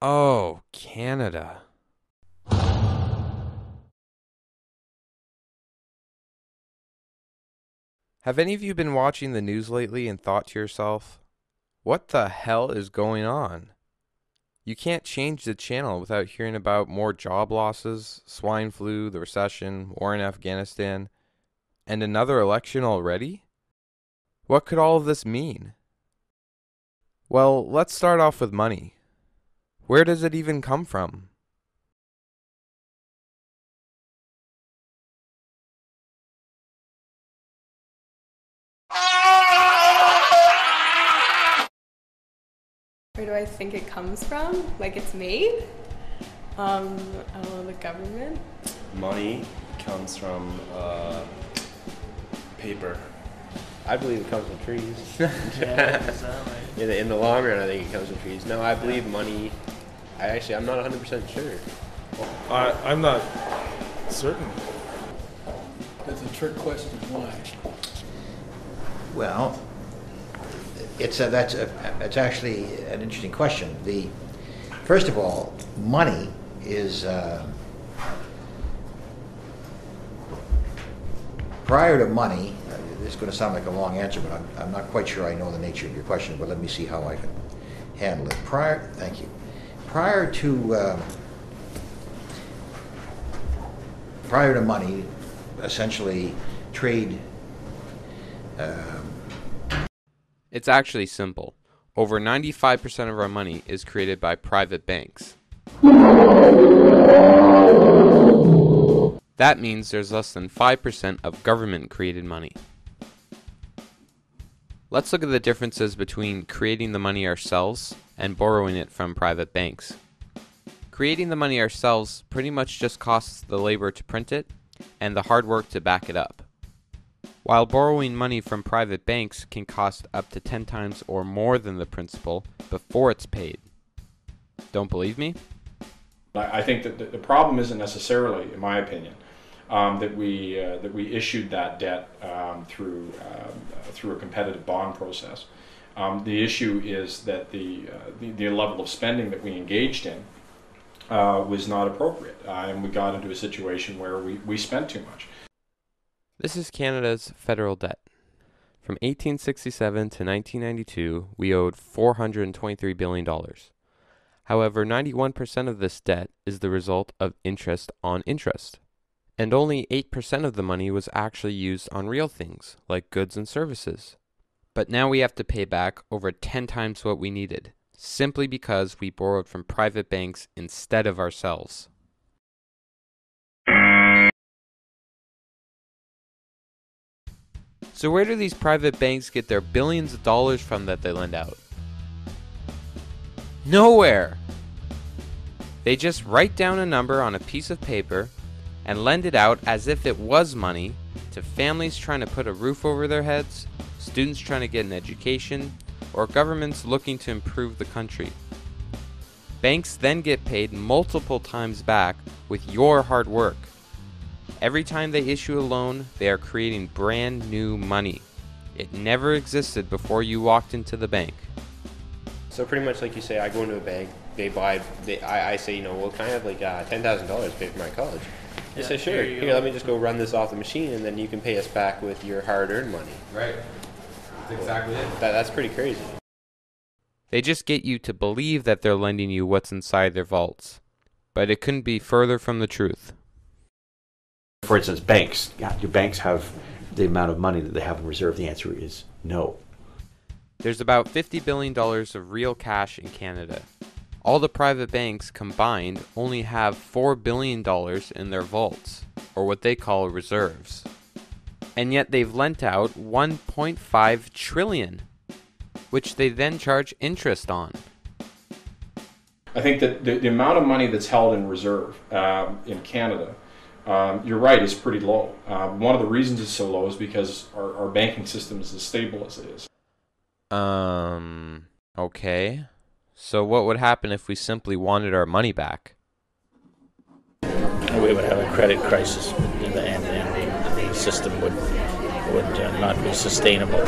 Oh, Canada. Have any of you been watching the news lately and thought to yourself, what the hell is going on? You can't change the channel without hearing about more job losses, swine flu, the recession, war in Afghanistan, and another election already? What could all of this mean? Well, let's start off with money. Where does it even come from? Where do I think it comes from? Like it's made? I don't know, the government? Money comes from paper. I believe it comes from trees. Yeah, is that right? In the long run, I think it comes from trees. No, I believe money. I'm not 100% sure. I'm not certain. That's a trick question. Why? Well, that's actually an interesting question. First of all, money is prior to money. It's going to sound like a long answer, but I'm not quite sure I know the nature of your question. But let me see how I can handle it. Thank you. Prior to money, essentially, trade. It's actually simple. Over 95% of our money is created by private banks. That means there's less than 5% of government-created money. Let's look at the differences between creating the money ourselves and borrowing it from private banks. Creating the money ourselves pretty much just costs the labor to print it and the hard work to back it up. While borrowing money from private banks can cost up to 10 times or more than the principal before it's paid. Don't believe me? I think that the problem isn't necessarily, in my opinion, that we issued that debt through a competitive bond process. The issue is that the level of spending that we engaged in was not appropriate, and we got into a situation where we spent too much. This is Canada's federal debt. From 1867 to 1992, we owed $423 billion. However, 91% of this debt is the result of interest on interest. And only 8% of the money was actually used on real things, like goods and services. But now we have to pay back over 10 times what we needed, simply because we borrowed from private banks instead of ourselves. So where do these private banks get their billions of dollars from that they lend out? Nowhere! They just write down a number on a piece of paper and lend it out as if it was money to families trying to put a roof over their heads, students trying to get an education, or governments looking to improve the country. Banks then get paid multiple times back with your hard work. Every time they issue a loan, they are creating brand new money. It never existed before you walked into the bank. So pretty much like you say, I go into a bank, I say, well, can I have like $10,000 to pay for my college? They say, sure, here, let me just go run this off the machine, and then you can pay us back with your hard-earned money. Right. That's exactly it. That's pretty crazy. They just get you to believe that they're lending you what's inside their vaults. But it couldn't be further from the truth. For instance, banks. Yeah, do banks have the amount of money that they have in reserve? The answer is no. There's about $50 billion of real cash in Canada. All the private banks combined only have $4 billion in their vaults, or what they call reserves. And yet they've lent out $1.5 trillion, which they then charge interest on. I think that the amount of money that's held in reserve in Canada, you're right, is pretty low. One of the reasons it's so low is because our banking system is as stable as it is. Okay. So what would happen if we simply wanted our money back? We would have a credit crisis, and the system would not be sustainable.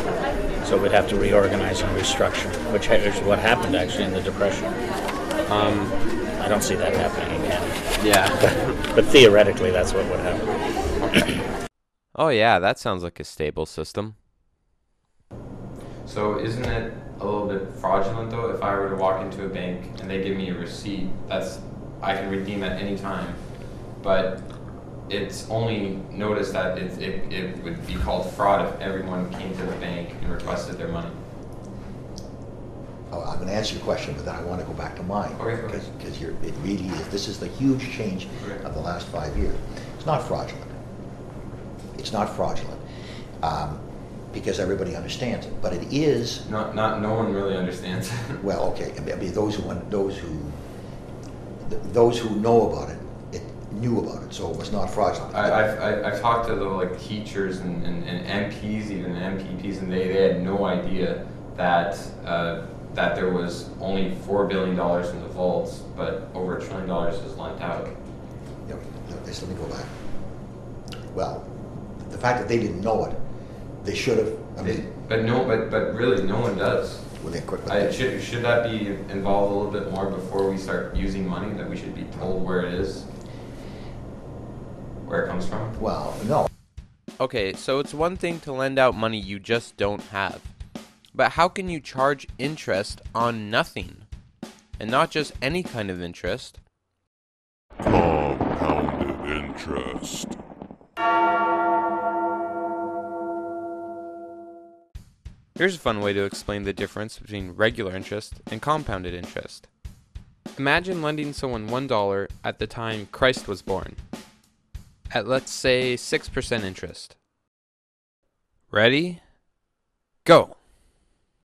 So we'd have to reorganize and restructure, which is what happened actually in the Depression. I don't see that happening in Canada. Yeah. But theoretically, that's what would happen. Oh yeah, that sounds like a stable system. So isn't it a little bit fraudulent though if I were to walk into a bank and they give me a receipt I can redeem at any time, but it's only noticed that it would be called fraud if everyone came to the bank and requested their money? Oh, I'm going to answer your question, but then I want to go back to mine. Okay. Because it really is, this is the huge change of the last 5 years. It's not fraudulent. It's not fraudulent. Because everybody understands it, but it is. No one really understands it. Well, okay. I mean, those who know about it, knew about it, so it was not fraudulent. I've talked to the teachers and MPs, even MPPs, and they had no idea that there was only $4 billion in the vaults, but over $1 trillion is lent out. Yeah, let me go back. Well, the fact that they didn't know it, they should have. But really, no one does. Well, should that be involved a little bit more before we start using money? That we should be told where it is, where it comes from? Well, no. Okay, so it's one thing to lend out money you just don't have, but how can you charge interest on nothing, and not just any kind of interest? Compounded interest. Here's a fun way to explain the difference between regular interest and compounded interest. Imagine lending someone $1 at the time Christ was born, at let's say 6% interest. Ready? Go!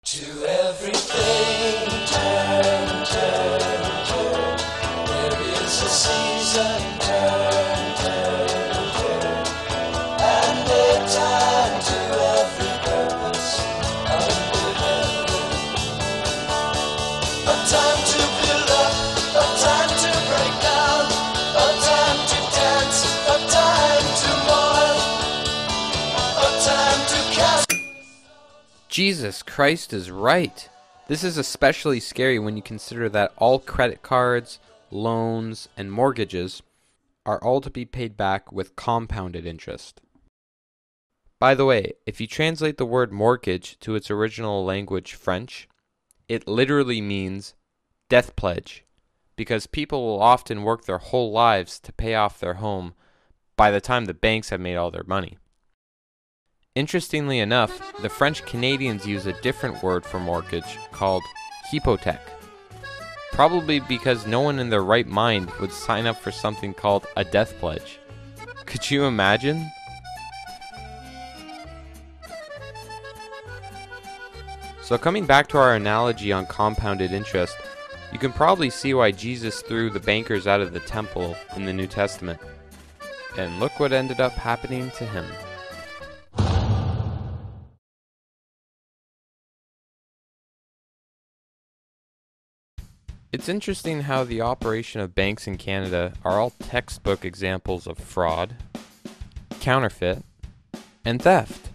To everything, turn, turn, turn. There is a season, turn, turn, turn. And a time to every purpose under heaven. A time to build up, a time to break down, a time to dance, a time to mourn, a time to cast. Jesus Christ is right. This is especially scary when you consider that all credit cards, loans, and mortgages are all to be paid back with compounded interest. By the way, if you translate the word mortgage to its original language, French, it literally means death pledge, because people will often work their whole lives to pay off their home by the time the banks have made all their money. Interestingly enough, the French Canadians use a different word for mortgage called hypothèque, probably because no one in their right mind would sign up for something called a death pledge. Could you imagine? So coming back to our analogy on compounded interest, you can probably see why Jesus threw the bankers out of the temple in the New Testament. And look what ended up happening to him. It's interesting how the operation of banks in Canada are all textbook examples of fraud, counterfeit, and theft.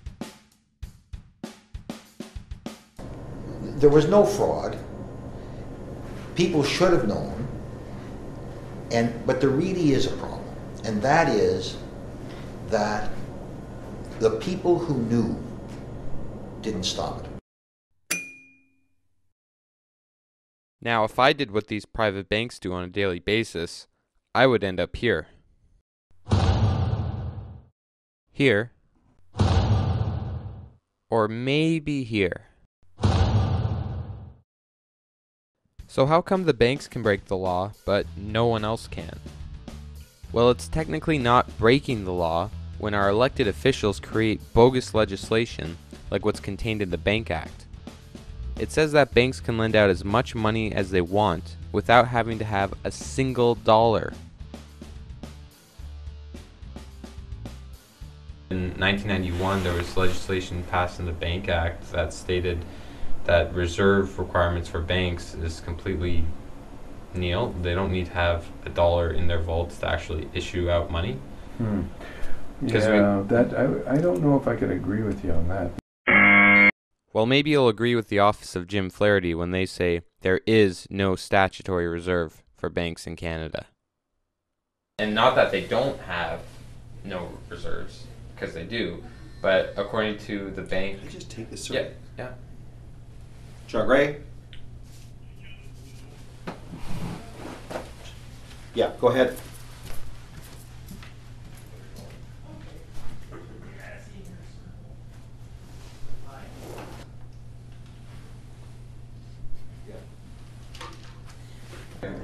There was no fraud. People should have known. But there really is a problem. And that is that the people who knew didn't stop it. Now, if I did what these private banks do on a daily basis, I would end up here. Here. Or maybe here. So how come the banks can break the law, but no one else can? Well, it's technically not breaking the law when our elected officials create bogus legislation like what's contained in the Bank Act. It says that banks can lend out as much money as they want without having to have a single dollar. In 1991, there was legislation passed in the Bank Act that stated that reserve requirements for banks is completely nil. They don't need to have a dollar in their vaults to actually issue out money. Yeah, I don't know if I could agree with you on that. Well, maybe you'll agree with the office of Jim Flaherty when they say there is no statutory reserve for banks in Canada. And not that they don't have no reserves, because they do, but according to the bank... Can I just take this, sir? Yeah, yeah. John Gray? Yeah, go ahead.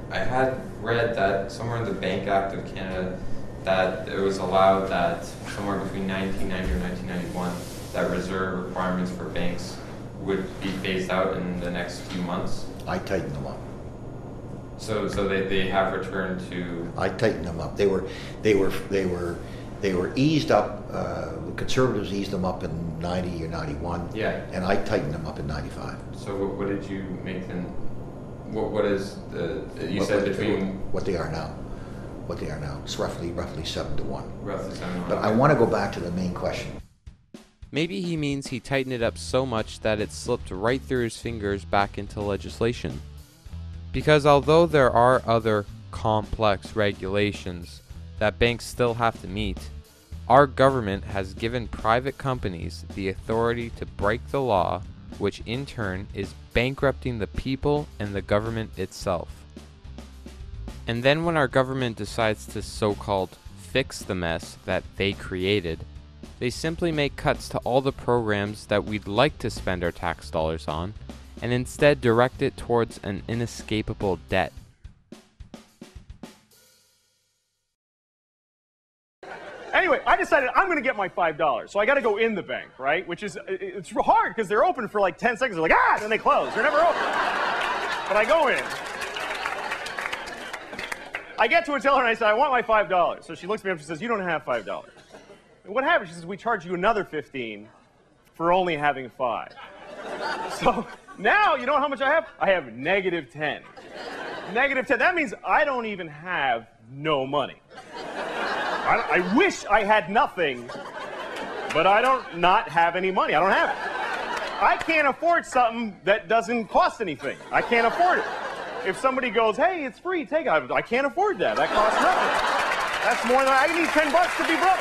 I had read that somewhere in the Bank Act of Canada that it was allowed that somewhere between 1990 or 1991 that reserve requirements for banks would be phased out in the next few months. I tightened them up. So they have returned to... I tightened them up. They were eased up. Conservatives eased them up in 90 or 91. Yeah. And I tightened them up in 95. So what did you make them? What is the? You said between what they are now. What they are now. It's roughly 7 to 1. Roughly 7 to 1. But I want to go back to the main question. Maybe he means he tightened it up so much that it slipped right through his fingers back into legislation. Because although there are other complex regulations that banks still have to meet, our government has given private companies the authority to break the law, which in turn is bankrupting the people and the government itself. And then when our government decides to so-called fix the mess that they created, they simply make cuts to all the programs that we'd like to spend our tax dollars on, and instead direct it towards an inescapable debt. Anyway, I decided I'm going to get my $5, so I got to go in the bank, right? Which is, it's hard because they're open for like 10 seconds. They're like, ah, and then they close. They're never open. But I go in. I get to a teller and I say, I want my $5. So she looks at me up and she says, you don't have $5. And what happened? She says, we charge you another $15 for only having 5. So now, you know how much I have? I have negative 10. Negative 10. That means I don't even have no money. I wish I had nothing, but I don't not have any money. I don't have it. I can't afford something that doesn't cost anything. I can't afford it. If somebody goes, hey, it's free, take it. I can't afford that. That costs nothing. That's more than I need $10 to be broke.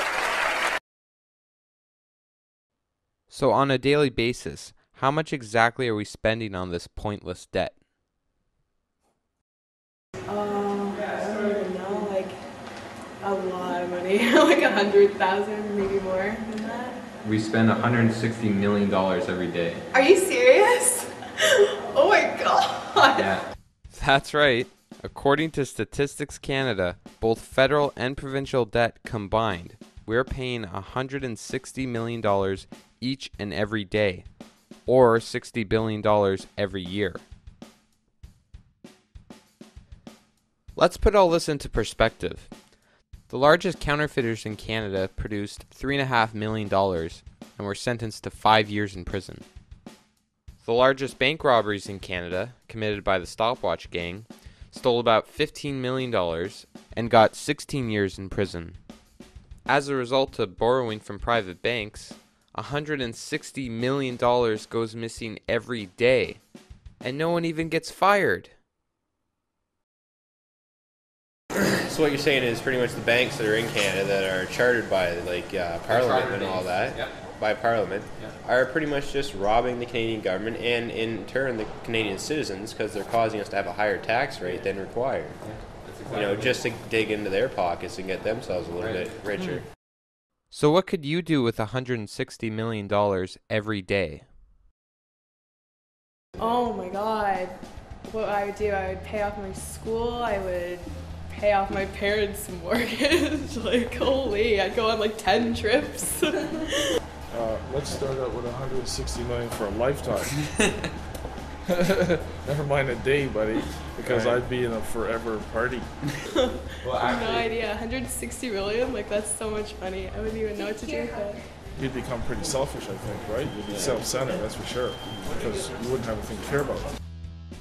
So on a daily basis, how much exactly are we spending on this pointless debt? I don't even know, like a lot of money, like 100,000, maybe more than that. We spend $160 million every day. Are you serious? Oh my god. Yeah, that's right. According to Statistics Canada, both federal and provincial debt combined, we're paying $160 million each and every day, or $60 billion every year. Let's put all this into perspective. The largest counterfeiters in Canada produced $3.5 million and were sentenced to 5 years in prison. The largest bank robberies in Canada, committed by the Stopwatch Gang, stole about $15 million and got 16 years in prison. As a result of borrowing from private banks, $160 million goes missing every day, and no one even gets fired. So what you're saying is pretty much the banks that are in Canada that are chartered by like Parliament and all that, by Parliament, are pretty much just robbing the Canadian government and in turn the Canadian citizens because they're causing us to have a higher tax rate than required. You know, just to dig into their pockets and get themselves a little bit richer. So what could you do with $160 million every day? Oh my god. What I would do, I would pay off my school, I would pay off my parents' mortgage. Like, holy, I'd go on like 10 trips. Let's start out with $160 million for a lifetime. Never mind a day, buddy, because I'd be in a forever party. Well, I have no idea. 160 million? Like, that's so much money. I wouldn't even know what to do with it. You'd become pretty selfish, I think, right? You'd be self-centered, that's for sure, because you wouldn't have anything to care about.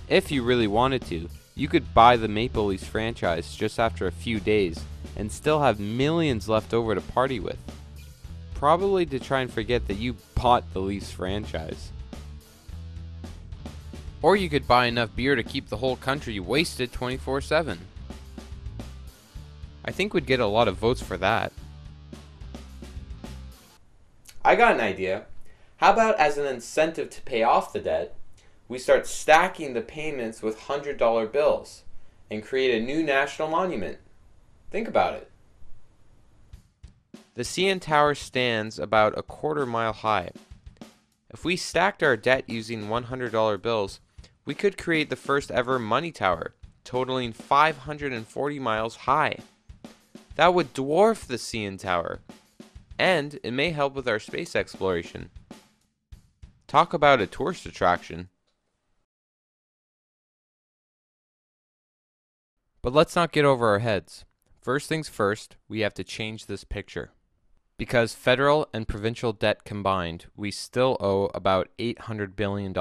If you really wanted to, you could buy the Maple Leafs franchise just after a few days and still have millions left over to party with. Probably to try and forget that you bought the Leafs franchise. Or you could buy enough beer to keep the whole country wasted 24/7. I think we'd get a lot of votes for that. I got an idea. How about as an incentive to pay off the debt, we start stacking the payments with $100 bills and create a new national monument? Think about it. The CN Tower stands about a quarter-mile high. If we stacked our debt using $100 bills, we could create the first ever money tower, totaling 540 miles high. That would dwarf the CN Tower, and it may help with our space exploration. Talk about a tourist attraction. But let's not get over our heads. First things first, we have to change this picture. Because federal and provincial debt combined, we still owe about $800 billion.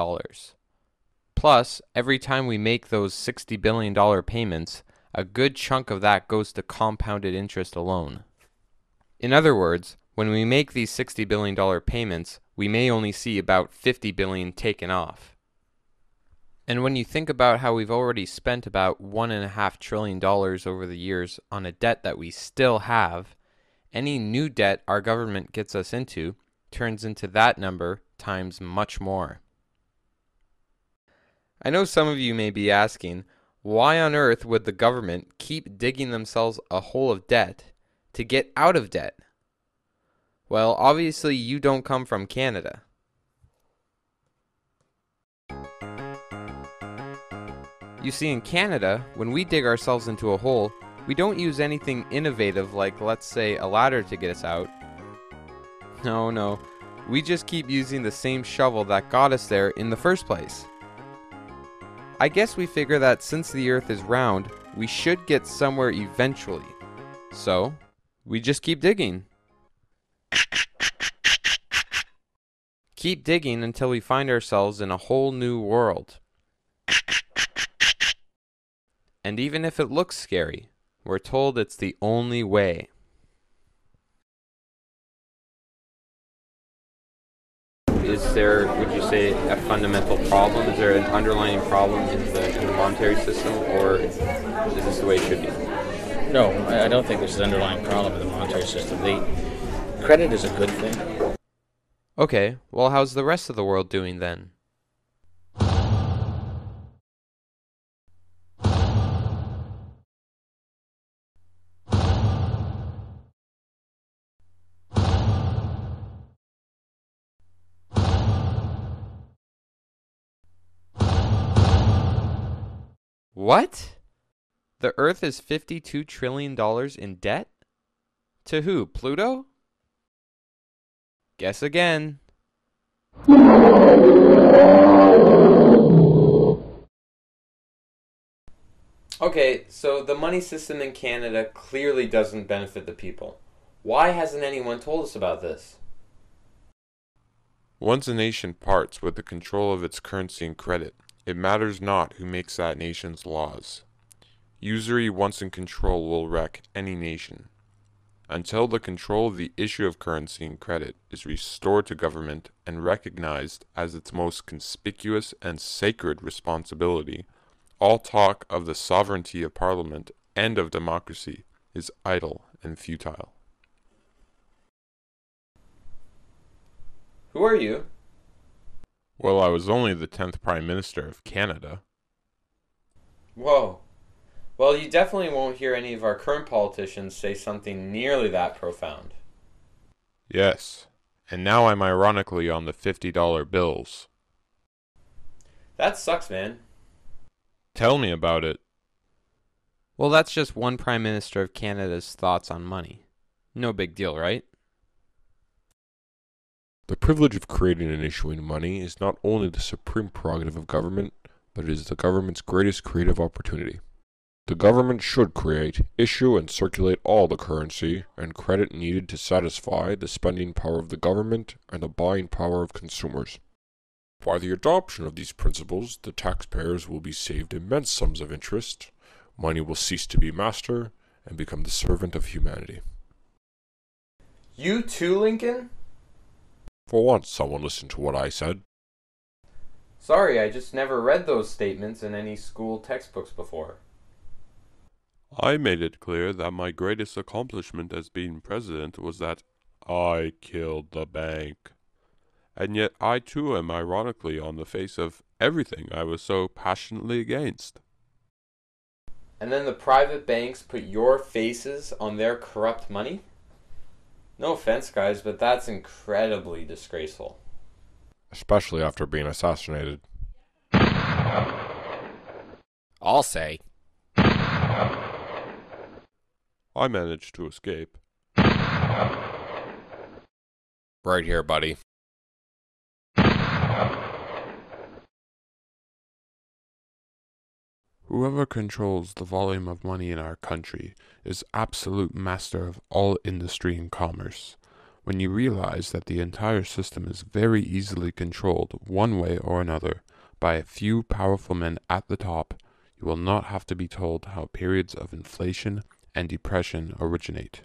Plus, every time we make those $60 billion payments, a good chunk of that goes to compounded interest alone. In other words, when we make these $60 billion payments, we may only see about $50 billion taken off. And when you think about how we've already spent about $1.5 trillion over the years on a debt that we still have, any new debt our government gets us into turns into that number times much more. I know some of you may be asking, why on earth would the government keep digging themselves a hole of debt to get out of debt? Well, obviously you don't come from Canada. You see, in Canada, when we dig ourselves into a hole, we don't use anything innovative like, let's say, a ladder to get us out. No, we just keep using the same shovel that got us there in the first place. I guess we figure that since the Earth is round, we should get somewhere eventually. So, we just keep digging. Keep digging until we find ourselves in a whole new world. And even if it looks scary, we're told it's the only way. Is there, would you say, a fundamental problem? Is there an underlying problem in the monetary system, or is this the way it should be? No, I don't think there's an underlying problem in the monetary system. The credit is a good thing. Okay, well, how's the rest of the world doing then? What? The Earth is $52 trillion in debt? To who? Pluto? Guess again. Okay, so the money system in Canada clearly doesn't benefit the people. Why hasn't anyone told us about this? Once a nation parts with the control of its currency and credit, it matters not who makes that nation's laws. Usury once in control will wreck any nation. Until the control of the issue of currency and credit is restored to government and recognized as its most conspicuous and sacred responsibility, all talk of the sovereignty of Parliament and of democracy is idle and futile. Who are you? Well, I was only the 10th Prime Minister of Canada. Whoa. Well, you definitely won't hear any of our current politicians say something nearly that profound. Yes, and now I'm ironically on the $50 bills. That sucks, man. Tell me about it. Well, that's just one Prime Minister of Canada's thoughts on money. No big deal, right? The privilege of creating and issuing money is not only the supreme prerogative of government, but it is the government's greatest creative opportunity. The government should create, issue, and circulate all the currency and credit needed to satisfy the spending power of the government and the buying power of consumers. By the adoption of these principles, the taxpayers will be saved immense sums of interest, money will cease to be master, and become the servant of humanity. You too, Lincoln? For once, someone listened to what I said. Sorry, I just never read those statements in any school textbooks before. I made it clear that my greatest accomplishment as being president was that I killed the bank. And yet I too am ironically on the face of everything I was so passionately against. And then the private banks put your faces on their corrupt money? No offense, guys, but that's incredibly disgraceful. Especially after being assassinated. I'll say. I managed to escape. Right here, buddy. Whoever controls the volume of money in our country is absolute master of all industry and commerce. When you realize that the entire system is very easily controlled one way or another by a few powerful men at the top, you will not have to be told how periods of inflation and depression originate.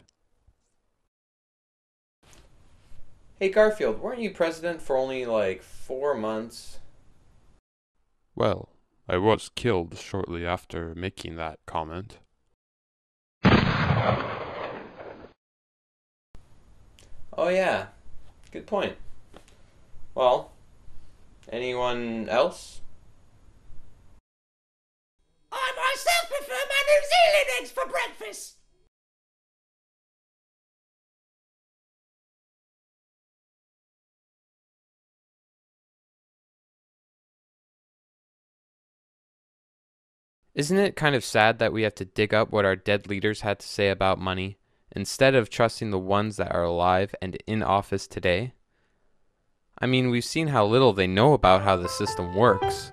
Hey Garfield, weren't you president for only like 4 months? Well, I was killed shortly after making that comment. Oh yeah, good point. Well, anyone else? I myself prefer my New Zealand eggs for breakfast. Isn't it kind of sad that we have to dig up what our dead leaders had to say about money, instead of trusting the ones that are alive and in office today? I mean, we've seen how little they know about how the system works.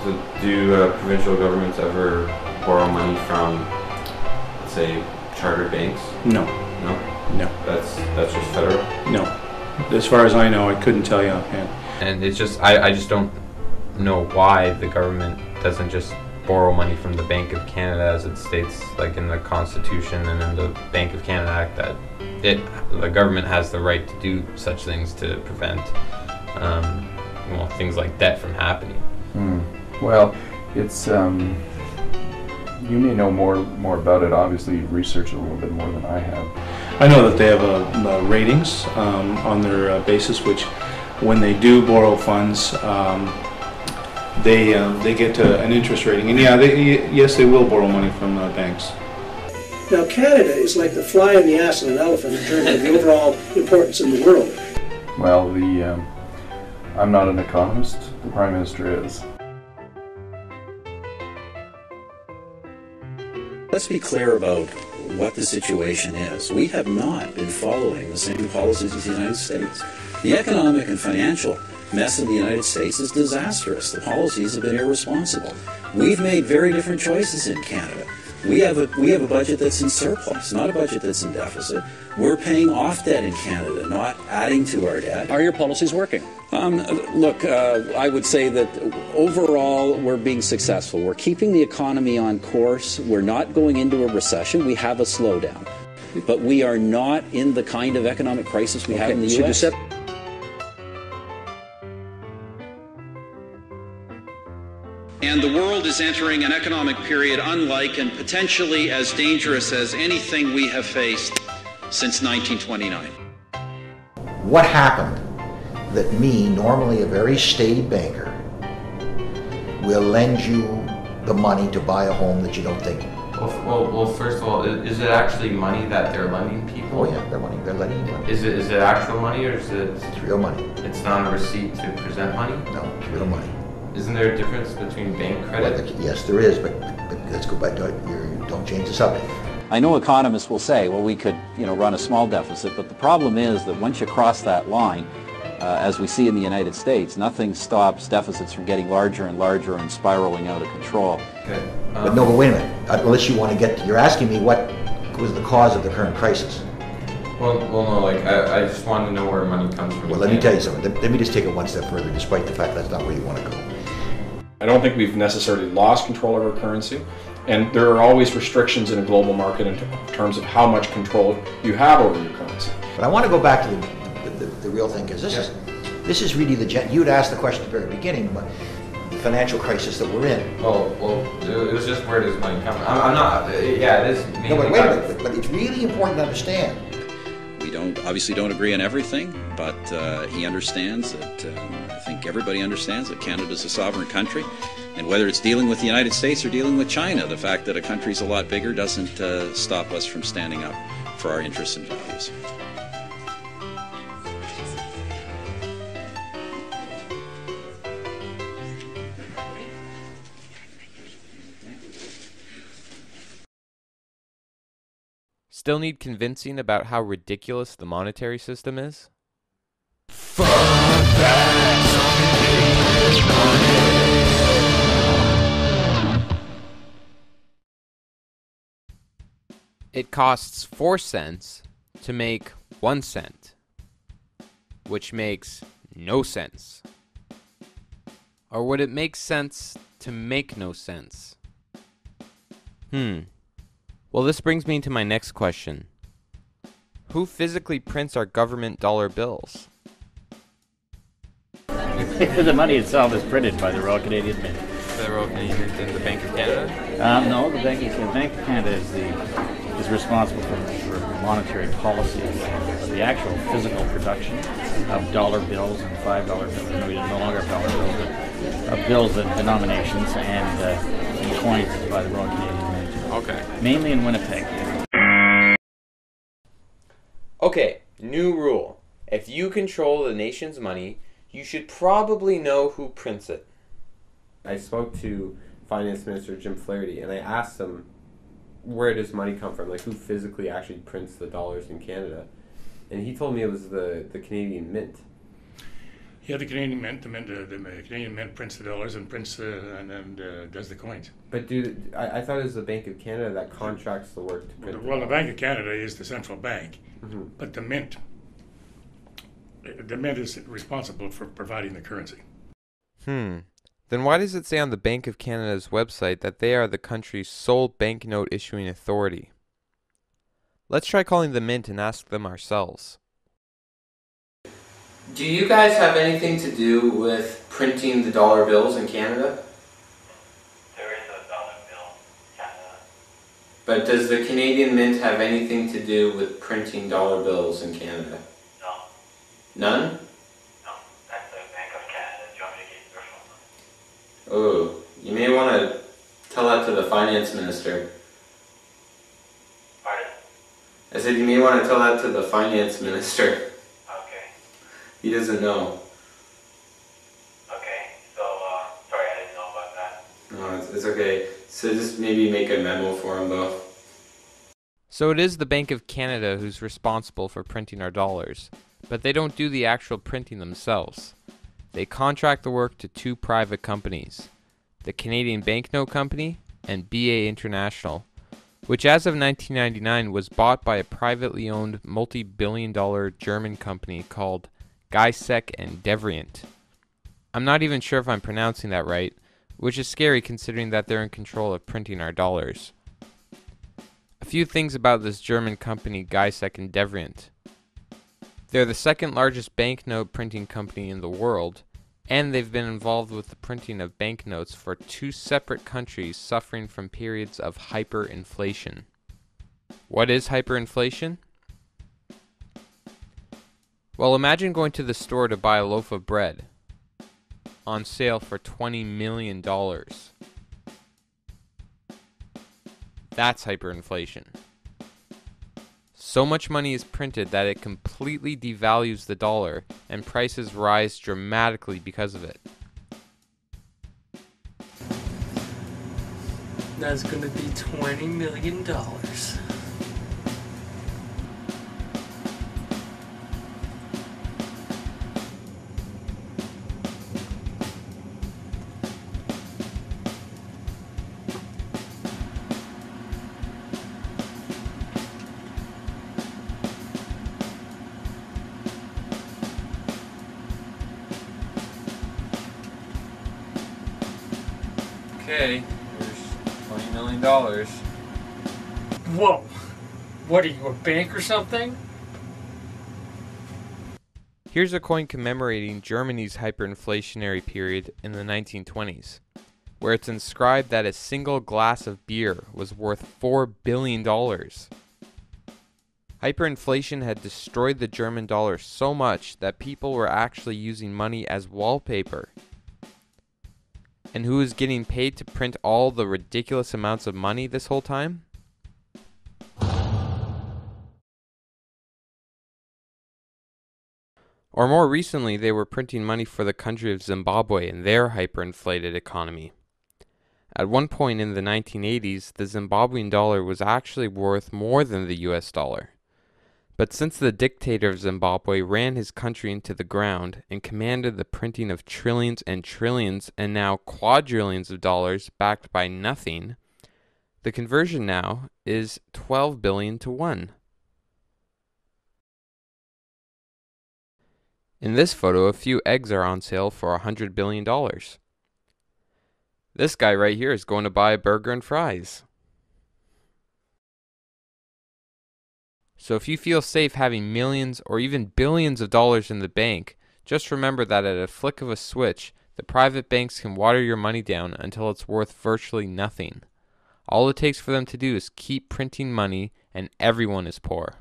So do provincial governments ever borrow money from, let's say, chartered banks? No. No? No. That's just federal? No. As far as I know, I couldn't tell you offhand. And it's just, I just don't know why the government doesn't just borrow money from the Bank of Canada, as it states like in the Constitution and in the Bank of Canada Act, that the government has the right to do such things to prevent things like debt from happening. Well, it's you may know more about it. Obviously, you've researched it a little bit more than I have. I know that they have ratings on their basis, which when they do borrow funds, they get an interest rating. And yeah, yes, they will borrow money from banks. Now, Canada is like the fly in the ass of an elephant in terms of the overall importance in the world. Well, I'm not an economist. The Prime Minister is. Let's be clear about what the situation is. We have not been following the same policies as the United States. The economic and financial mess in the United States is disastrous. The policies have been irresponsible. We've made very different choices in Canada. We have a budget that's in surplus, not a budget that's in deficit. We're paying off debt in Canada, not adding to our debt. Are your policies working? Look, I would say that overall we're being successful. We're keeping the economy on course. We're not going into a recession. We have a slowdown. But we are not in the kind of economic crisis we have in the U.S. And the world is entering an economic period unlike and potentially as dangerous as anything we have faced since 1929. What happened that me, normally a very staid banker, will lend you the money to buy a home that you don't think? Well, first of all, is it actually money that they're lending people? Oh yeah, they're lending you money. Is it actual money, or is it? It's real money. It's not a receipt to present money? No, it's real money. Isn't there a difference between bank credit? Well, yes, there is, but let's go back to don't change the subject. I know economists will say, well, we could, run a small deficit, but the problem is that once you cross that line, as we see in the United States, nothing stops deficits from getting larger and larger and spiraling out of control. Okay. But wait a minute. Unless you want to you're asking me what was the cause of the current crisis. Well, no, I just want to know where money comes from. Well, let me tell you something. Let me just take it one step further, despite the fact that's not where you want to go. I don't think we've necessarily lost control of our currency, and there are always restrictions in a global market in terms of how much control you have over your currency. But I want to go back to the real thing, because this is really you'd asked the question at the very beginning, but the financial crisis that we're in. Well, it was just where does money come from? I'm not, yeah, it is. No, but wait a minute, but it's really important to understand. We obviously don't agree on everything, but he understands that, I think everybody understands that Canada is a sovereign country, and whether it's dealing with the United States or dealing with China, the fact that a country's a lot bigger doesn't stop us from standing up for our interests and values. Still need convincing about how ridiculous the monetary system is? It costs 4 cents to make 1 cent, which makes no sense. Or would it make sense to make no sense? Well, this brings me to my next question. Who physically prints our government dollar bills? The money itself is printed by the Royal Canadian Mint. The Royal Canadian Mint and the Bank of Canada? No, the Bank of Canada is responsible for monetary policy, but the actual physical production of dollar bills and $5 bills, no longer dollar bills, but of bills and denominations and coins by the Royal Canadian Mint. Okay. Mainly in Winnipeg. Okay, new rule. If you control the nation's money, you should probably know who prints it. I spoke to Finance Minister Jim Flaherty, and I asked him, where does money come from? Like, who physically actually prints the dollars in Canada? And he told me it was the Canadian Mint. Yeah, the Canadian Mint. The Canadian Mint prints the dollars and prints and does the coins. But I thought it was the Bank of Canada that contracts the work to print. Well, the Bank of Canada is the central bank, but the Mint is responsible for providing the currency. Then why does it say on the Bank of Canada's website that they are the country's sole banknote issuing authority? Let's try calling the Mint and ask them ourselves. Do you guys have anything to do with printing the dollar bills in Canada? There is a dollar bill in Canada. But does the Canadian Mint have anything to do with printing dollar bills in Canada? No. None? No, that's the Bank of Canada. Do you want me to get your phone number? Oh, you may want to tell that to the Finance Minister. Pardon? I said you may want to tell that to the Finance Minister. Okay. He doesn't know. Okay, so, sorry, I didn't know about that. No, it's okay. So just maybe make a memo for him, though. So it is the Bank of Canada who's responsible for printing our dollars, but they don't do the actual printing themselves. They contract the work to 2 private companies, the Canadian Banknote Company and BA International, which as of 1999 was bought by a privately owned multi-billion-dollar German company called Geisek and Devrient. I'm not even sure if I'm pronouncing that right, which is scary considering that they're in control of printing our dollars. A few things about this German company Geisek and Devrient. They're the second largest banknote printing company in the world, and they've been involved with the printing of banknotes for 2 separate countries suffering from periods of hyperinflation. What is hyperinflation? Well, imagine going to the store to buy a loaf of bread on sale for $20 million. That's hyperinflation. So much money is printed that it completely devalues the dollar, and prices rise dramatically because of it. That's gonna be $20 million. Okay, here's $20 million. Whoa! What are you, a bank or something? Here's a coin commemorating Germany's hyperinflationary period in the 1920s, where it's inscribed that a single glass of beer was worth $4 billion. Hyperinflation had destroyed the German dollar so much that people were actually using money as wallpaper. And who was getting paid to print all the ridiculous amounts of money this whole time? Or more recently, they were printing money for the country of Zimbabwe and their hyperinflated economy. At one point in the 1980s, the Zimbabwean dollar was actually worth more than the US dollar. But since the dictator of Zimbabwe ran his country into the ground and commanded the printing of trillions and trillions and now quadrillions of dollars backed by nothing, the conversion now is 12 billion to 1. In this photo, a few eggs are on sale for $100 billion. This guy right here is going to buy a burger and fries. So if you feel safe having millions or even billions of dollars in the bank, just remember that at a flick of a switch, the private banks can water your money down until it's worth virtually nothing. All it takes for them to do is keep printing money and everyone is poor.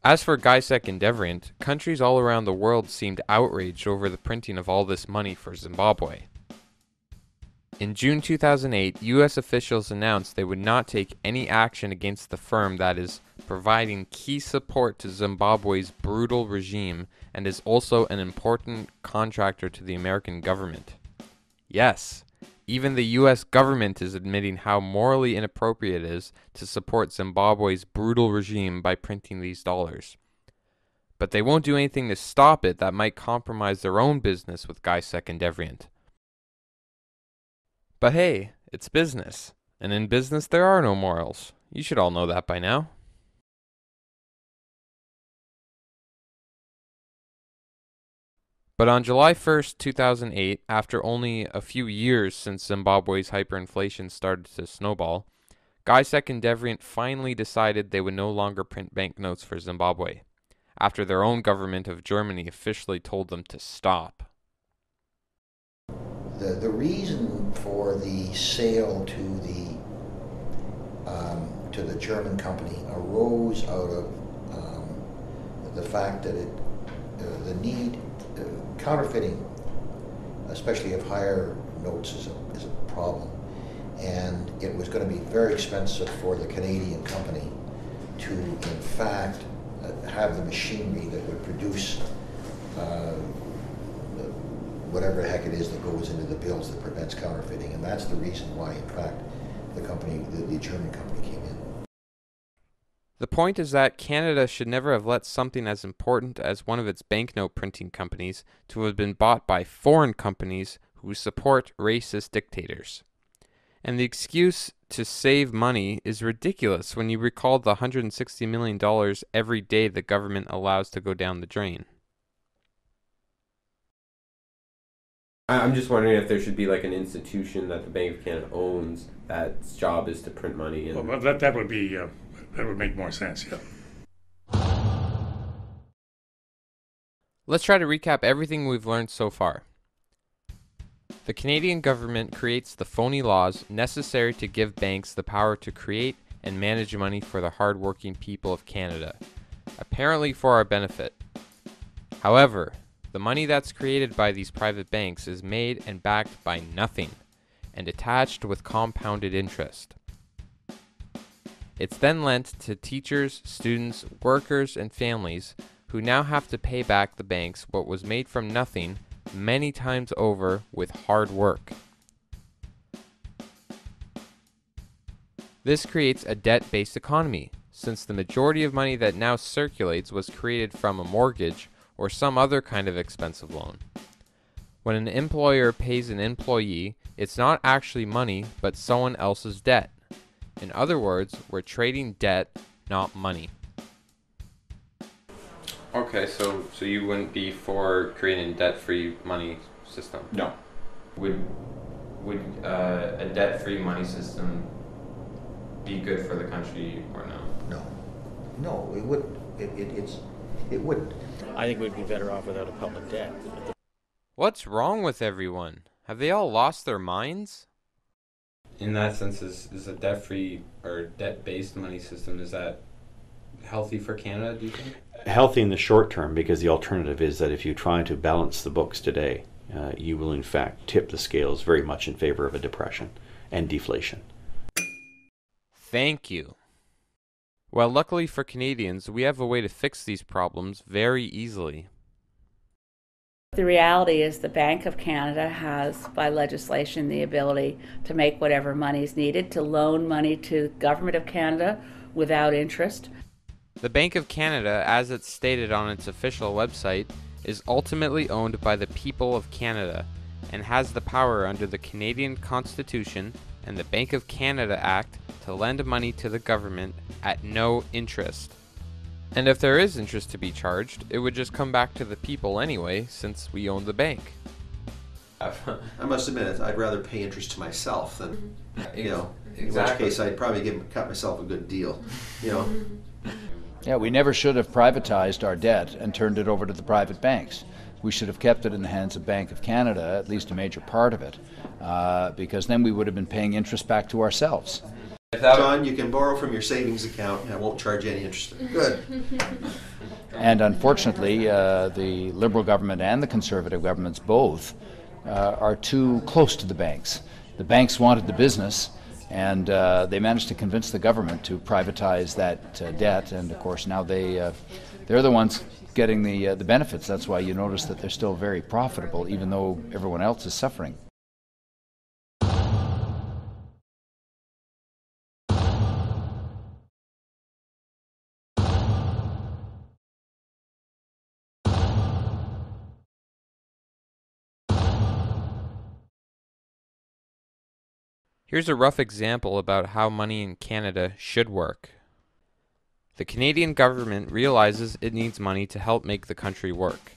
As for Gajsek and Devrient, countries all around the world seemed outraged over the printing of all this money for Zimbabwe. In June 2008, U.S. officials announced they would not take any action against the firm that is providing key support to Zimbabwe's brutal regime and is also an important contractor to the American government. Yes, even the U.S. government is admitting how morally inappropriate it is to support Zimbabwe's brutal regime by printing these dollars. But they won't do anything to stop it that might compromise their own business with Gajsek and Devrient. But hey, it's business, and in business there are no morals. You should all know that by now. But on July 1st, 2008, after only a few years since Zimbabwe's hyperinflation started to snowball, Gajsek and Devrient finally decided they would no longer print banknotes for Zimbabwe, after their own government of Germany officially told them to stop. The reason for the sale to the German company arose out of the fact that the need counterfeiting, especially of higher notes, is a problem, and it was going to be very expensive for the Canadian company to, in fact, have the machinery that would produce whatever the heck it is that goes into the bills that prevents counterfeiting, and that's the reason why, in fact, the German company came in. The point is that Canada should never have let something as important as one of its banknote printing companies to have been bought by foreign companies who support racist dictators. And the excuse to save money is ridiculous when you recall the $160 million every day the government allows to go down the drain. I'm just wondering if there should be like an institution that the Bank of Canada owns that's job is to print money. And Well, that would be that would make more sense. Yeah. Let's try to recap everything we've learned so far. The Canadian government creates the phony laws necessary to give banks the power to create and manage money for the hard-working people of Canada, apparently for our benefit. However, the money that's created by these private banks is made and backed by nothing, and attached with compounded interest. It's then lent to teachers, students, workers, and families who now have to pay back the banks what was made from nothing many times over with hard work. This creates a debt-based economy, since the majority of money that now circulates was created from a mortgage or some other kind of expensive loan. When an employer pays an employee, it's not actually money, but someone else's debt. In other words, we're trading debt, not money. Okay, so you wouldn't be for creating a debt-free money system? No. Would a debt-free money system be good for the country or no? No, it wouldn't. It wouldn't. I think we'd be better off without a public debt. What's wrong with everyone? Have they all lost their minds? In that sense, is a debt-free or debt-based money system, is that healthy for Canada, do you think? Healthy in the short term, because the alternative is that if you try to balance the books today, you will in fact tip the scales very much in favor of a depression and deflation. Thank you. Well, luckily for Canadians, we have a way to fix these problems very easily. The reality is the Bank of Canada has, by legislation, the ability to make whatever money is needed, to loan money to the Government of Canada without interest. The Bank of Canada, as it's stated on its official website, is ultimately owned by the people of Canada and has the power under the Canadian Constitution and the Bank of Canada Act to lend money to the government at no interest. And if there is interest to be charged, it would just come back to the people anyway, since we own the bank. I must admit, I'd rather pay interest to myself than, in which case I'd probably cut myself a good deal, Yeah, we never should have privatized our debt and turned it over to the private banks. We should have kept it in the hands of Bank of Canada, at least a major part of it, because then we would have been paying interest back to ourselves. John, you can borrow from your savings account and I won't charge you any interest. Good. And unfortunately, the Liberal government and the Conservative governments both are too close to the banks. The banks wanted the business, and they managed to convince the government to privatize that debt, and of course now they're the ones getting the benefits. That's why you notice that they're still very profitable, even though everyone else is suffering. Here's a rough example about how money in Canada should work. The Canadian government realizes it needs money to help make the country work.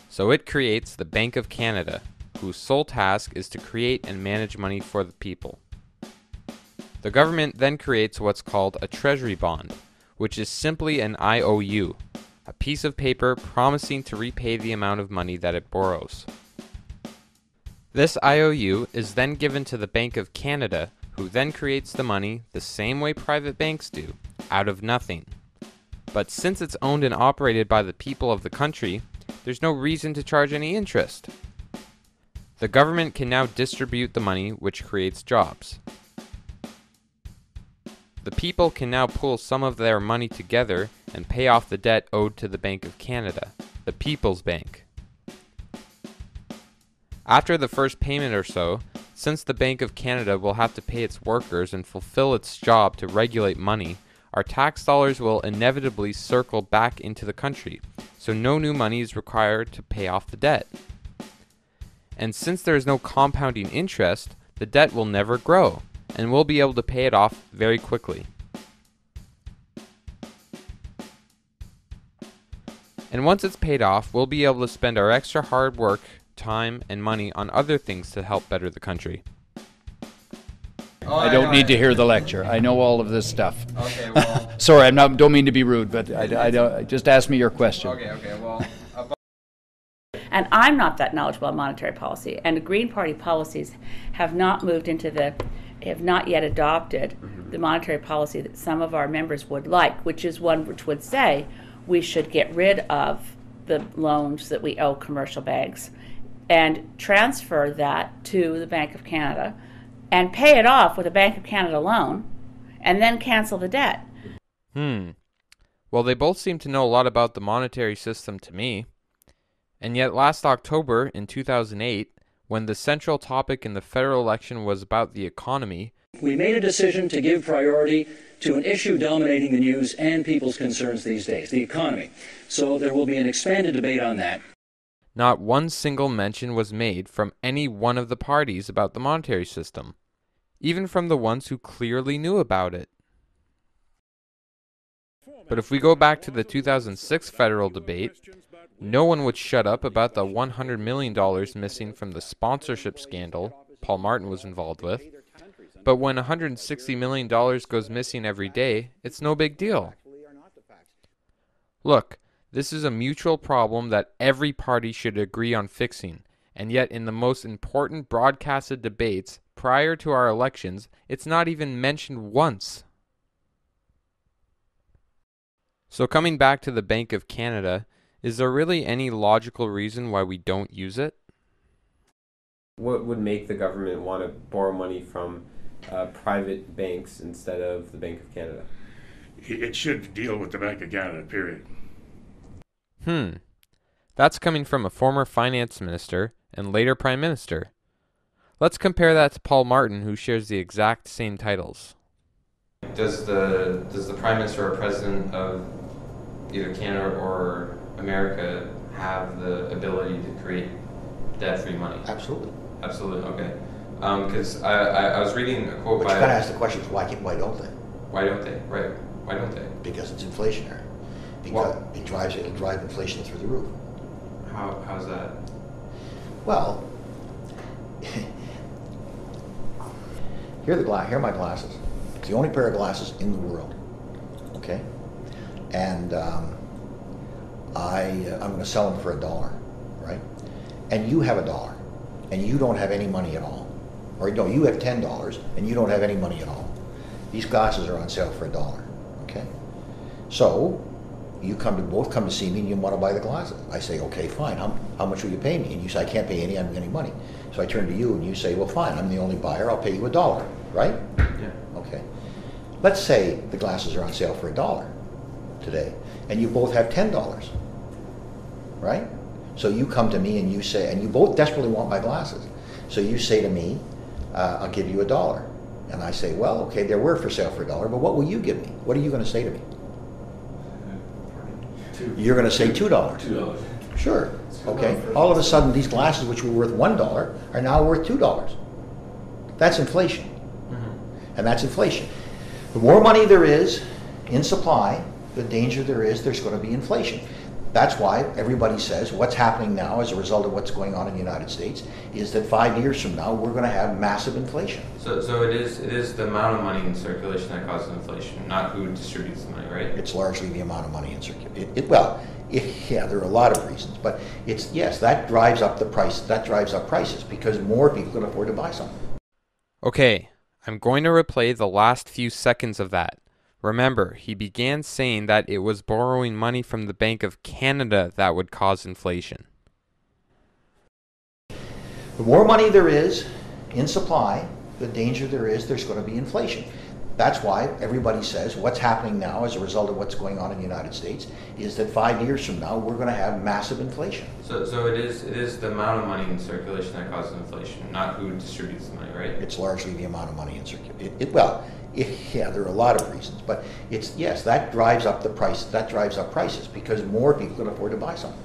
So it creates the Bank of Canada, whose sole task is to create and manage money for the people. The government then creates what's called a treasury bond, which is simply an IOU, a piece of paper promising to repay the amount of money that it borrows. This IOU is then given to the Bank of Canada, who then creates the money the same way private banks do, out of nothing. But since it's owned and operated by the people of the country, there's no reason to charge any interest. The government can now distribute the money, which creates jobs. The people can now pool some of their money together and pay off the debt owed to the Bank of Canada, the People's Bank. After the first payment or so, since the Bank of Canada will have to pay its workers and fulfill its job to regulate money, our tax dollars will inevitably circle back into the country, so no new money is required to pay off the debt. And since there is no compounding interest, the debt will never grow, and we'll be able to pay it off very quickly. And once it's paid off, we'll be able to spend our extra hard work, time, and money on other things to help better the country. I don't need to hear the lecture. I know all of this stuff. Okay, well... Sorry, don't mean to be rude, but just ask me your question. Okay, well... And I'm not that knowledgeable on monetary policy, and the Green Party policies have not yet adopted the monetary policy that some of our members would like, which is one which would say we should get rid of the loans that we owe commercial banks and transfer that to the Bank of Canada and pay it off with a Bank of Canada loan and then cancel the debt. Well, they both seem to know a lot about the monetary system to me. And yet last October in 2008, when the central topic in the federal election was about the economy, we made a decision to give priority to an issue dominating the news and people's concerns these days, the economy. So there will be an expanded debate on that. Not one single mention was made from any one of the parties about the monetary system, even from the ones who clearly knew about it. But if we go back to the 2006 federal debate, no one would shut up about the $100 million missing from the sponsorship scandal Paul Martin was involved with. But when $160 million goes missing every day, it's no big deal. Look, this is a mutual problem that every party should agree on fixing, and yet in the most important broadcasted debates prior to our elections, it's not even mentioned once. So coming back to the Bank of Canada, is there really any logical reason why we don't use it? What would make the government want to borrow money from private banks instead of the Bank of Canada? It should deal with the Bank of Canada, period. That's coming from a former finance minister and later prime minister. Let's compare that to Paul Martin, who shares the exact same titles. Does the prime minister or president of either Canada or America have the ability to create debt-free money? Absolutely. Absolutely. Okay. Because I was reading a quote by. You gotta ask the question: why don't they? Why don't they? Right. Why don't they? Because it's inflationary. Because it'll drive inflation through the roof. How's that? Well, here are my glasses. It's the only pair of glasses in the world. Okay, and I'm going to sell them for $1, right? And you have $1, and you don't have any money at all, or no, you have $10 and you don't have any money at all. These glasses are on sale for $1. Okay, so you both come to see me and you want to buy the glasses. I say, okay, fine. How much will you pay me? And you say, I can't pay any. I haven't got any money. So I turn to you and you say, well, fine. I'm the only buyer. I'll pay you $1. Right? Yeah. Okay. Let's say the glasses are on sale for $1 today, and you both have $10. Right? So you come to me and you say, and you both desperately want my glasses. So you say to me, I'll give you $1. And I say, well, okay, they were for sale for $1, but what will you give me? What are you going to say to me? You're going to say $2. $2. Sure. Okay. All of a sudden, these glasses, which were worth $1, are now worth $2. That's inflation. And that's inflation. The more money there is in supply, the danger there's going to be inflation. That's why everybody says what's happening now as a result of what's going on in the United States is that 5 years from now, we're going to have massive inflation. So it is the amount of money in circulation that causes inflation, not who distributes the money, right? It's largely the amount of money in circulation. Yeah, there are a lot of reasons, but that drives up the price. That drives up prices because more people can afford to buy something. Okay, I'm going to replay the last few seconds of that. Remember, he began saying that it was borrowing money from the Bank of Canada that would cause inflation. The more money there is in supply, the danger there's going to be inflation. That's why everybody says what's happening now as a result of what's going on in the United States is that 5 years from now, we're going to have massive inflation. So it is the amount of money in circulation that causes inflation, not who distributes the money, right? It's largely the amount of money in circulation. There are a lot of reasons, but that drives up the price. That drives up prices because more people can afford to buy something.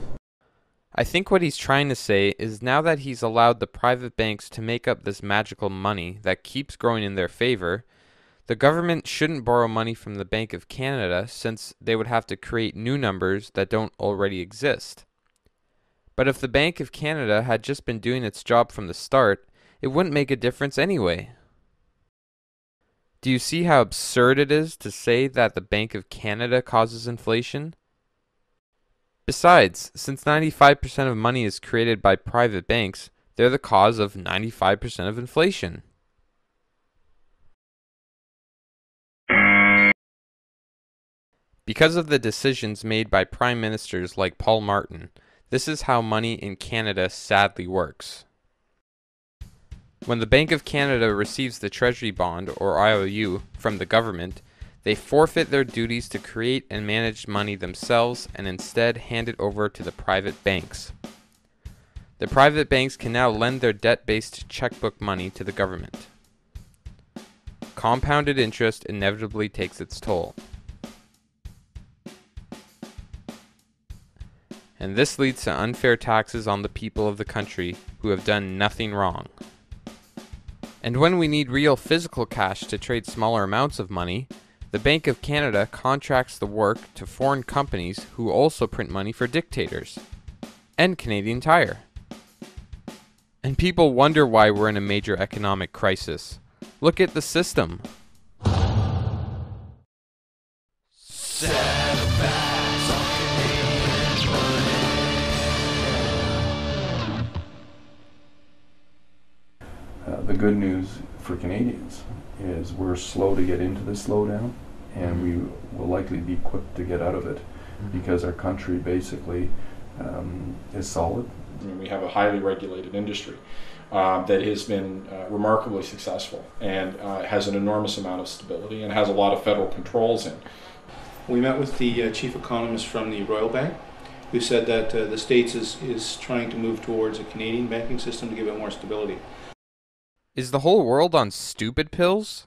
I think what he's trying to say is now that he's allowed the private banks to make up this magical money that keeps growing in their favor, the government shouldn't borrow money from the Bank of Canada since they would have to create new numbers that don't already exist. But if the Bank of Canada had just been doing its job from the start, it wouldn't make a difference anyway. Do you see how absurd it is to say that the Bank of Canada causes inflation? Besides, since 95% of money is created by private banks, they're the cause of 95% of inflation. Because of the decisions made by prime ministers like Paul Martin, this is how money in Canada sadly works. When the Bank of Canada receives the Treasury Bond, or IOU, from the government, they forfeit their duties to create and manage money themselves and instead hand it over to the private banks. The private banks can now lend their debt-based checkbook money to the government. Compounded interest inevitably takes its toll. And this leads to unfair taxes on the people of the country who have done nothing wrong. And when we need real physical cash to trade smaller amounts of money, the Bank of Canada contracts the work to foreign companies who also print money for dictators. And Canadian Tire. And people wonder why we're in a major economic crisis. Look at the system. Saddlebags on good news for Canadians is we're slow to get into this slowdown, and we will likely be quick to get out of it because our country basically is solid. I mean, we have a highly regulated industry that has been remarkably successful and has an enormous amount of stability and has a lot of federal controls in. We met with the chief economist from the Royal Bank, who said that the States is trying to move towards a Canadian banking system to give it more stability. Is the whole world on stupid pills?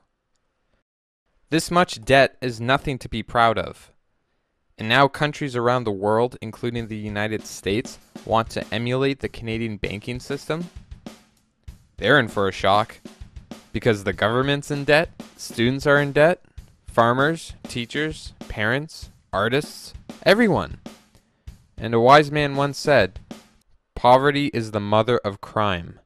This much debt is nothing to be proud of. And now countries around the world, including the United States, want to emulate the Canadian banking system? They're in for a shock. Because the government's in debt, students are in debt, farmers, teachers, parents, artists, everyone. And a wise man once said, "Poverty is the mother of crime."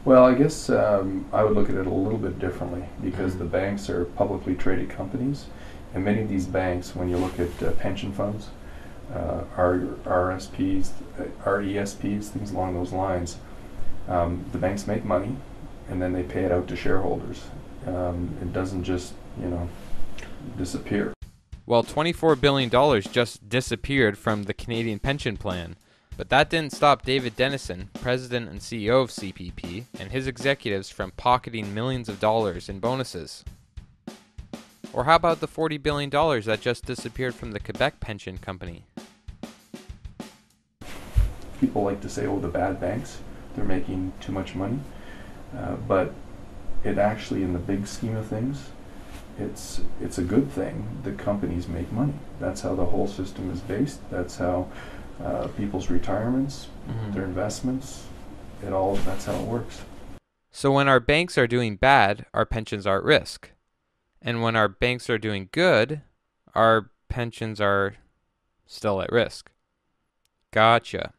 Well, I guess I would look at it a little bit differently because the banks are publicly traded companies, and many of these banks, when you look at pension funds, RSPs, RESPs, things along those lines, the banks make money and then they pay it out to shareholders. It doesn't just, disappear. Well, $24 billion just disappeared from the Canadian pension plan. But that didn't stop David Denison, president and CEO of CPP, and his executives from pocketing millions of dollars in bonuses. Or how about the $40 billion that just disappeared from the Quebec pension company? People like to say, oh, the bad banks, they're making too much money. But it actually, in the big scheme of things, it's a good thing that companies make money. That's how the whole system is based. That's how people's retirements, their investments, that's how it works. So when our banks are doing bad, our pensions are at risk. And when our banks are doing good, our pensions are still at risk. Gotcha.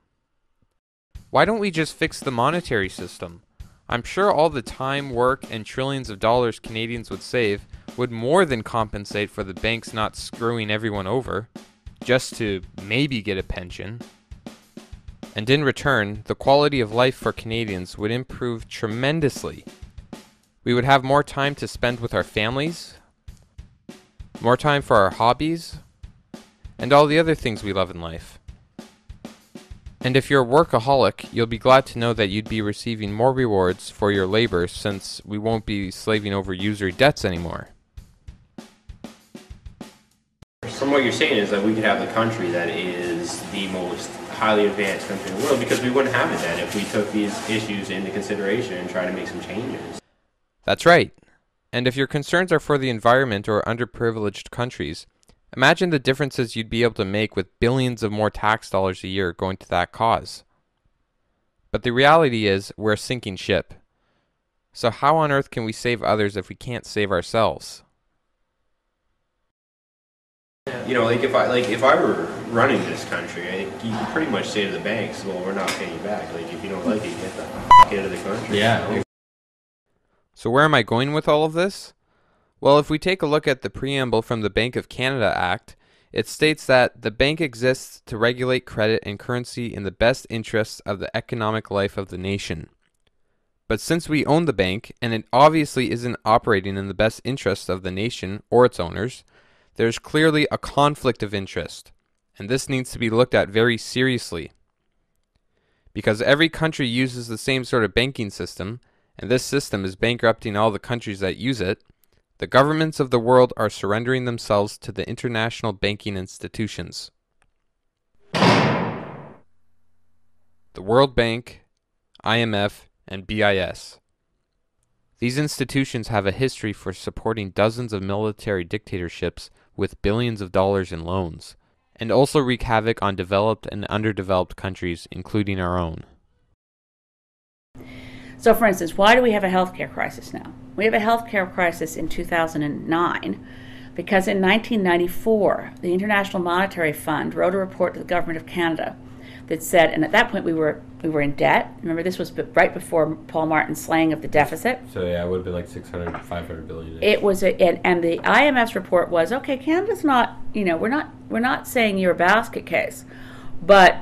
Why don't we just fix the monetary system? I'm sure all the time, work, and trillions of dollars Canadians would save would more than compensate for the banks not screwing everyone over, just to maybe get a pension. And in return, the quality of life for Canadians would improve tremendously. We would have more time to spend with our families, more time for our hobbies, and all the other things we love in life. And if you're a workaholic, you'll be glad to know that you'd be receiving more rewards for your labor since we won't be slaving over usury debts anymore. From what you're saying is that we could have the country that is the most highly advanced country in the world because we wouldn't have it then if we took these issues into consideration and tried to make some changes. That's right. And if your concerns are for the environment or underprivileged countries, imagine the differences you'd be able to make with billions of more tax dollars a year going to that cause. But the reality is we're a sinking ship. So how on earth can we save others if we can't save ourselves? If I were running this country, I think you could pretty much say to the banks, well, we're not paying you back. Like, if you don't like it, get the f*** out of the country. Yeah. So where am I going with all of this? Well, if we take a look at the preamble from the Bank of Canada Act, it states that the bank exists to regulate credit and currency in the best interests of the economic life of the nation. But since we own the bank, and it obviously isn't operating in the best interests of the nation or its owners, there's clearly a conflict of interest, and this needs to be looked at very seriously. Because every country uses the same sort of banking system, and this system is bankrupting all the countries that use it, the governments of the world are surrendering themselves to the international banking institutions. The World Bank, IMF, and BIS. These institutions have a history for supporting dozens of military dictatorships with billions of dollars in loans, and also wreak havoc on developed and underdeveloped countries, including our own. So, for instance, why do we have a healthcare crisis now? We have a healthcare crisis in 2009 because in 1994, the International Monetary Fund wrote a report to the Government of Canada that said, and at that point we were in debt. Remember, this was right before Paul Martin's slaying of the deficit. So yeah, it would have been like 600, 500 billion. It was, and the IMF's report was, okay, Canada's not, we're not saying you're a basket case, but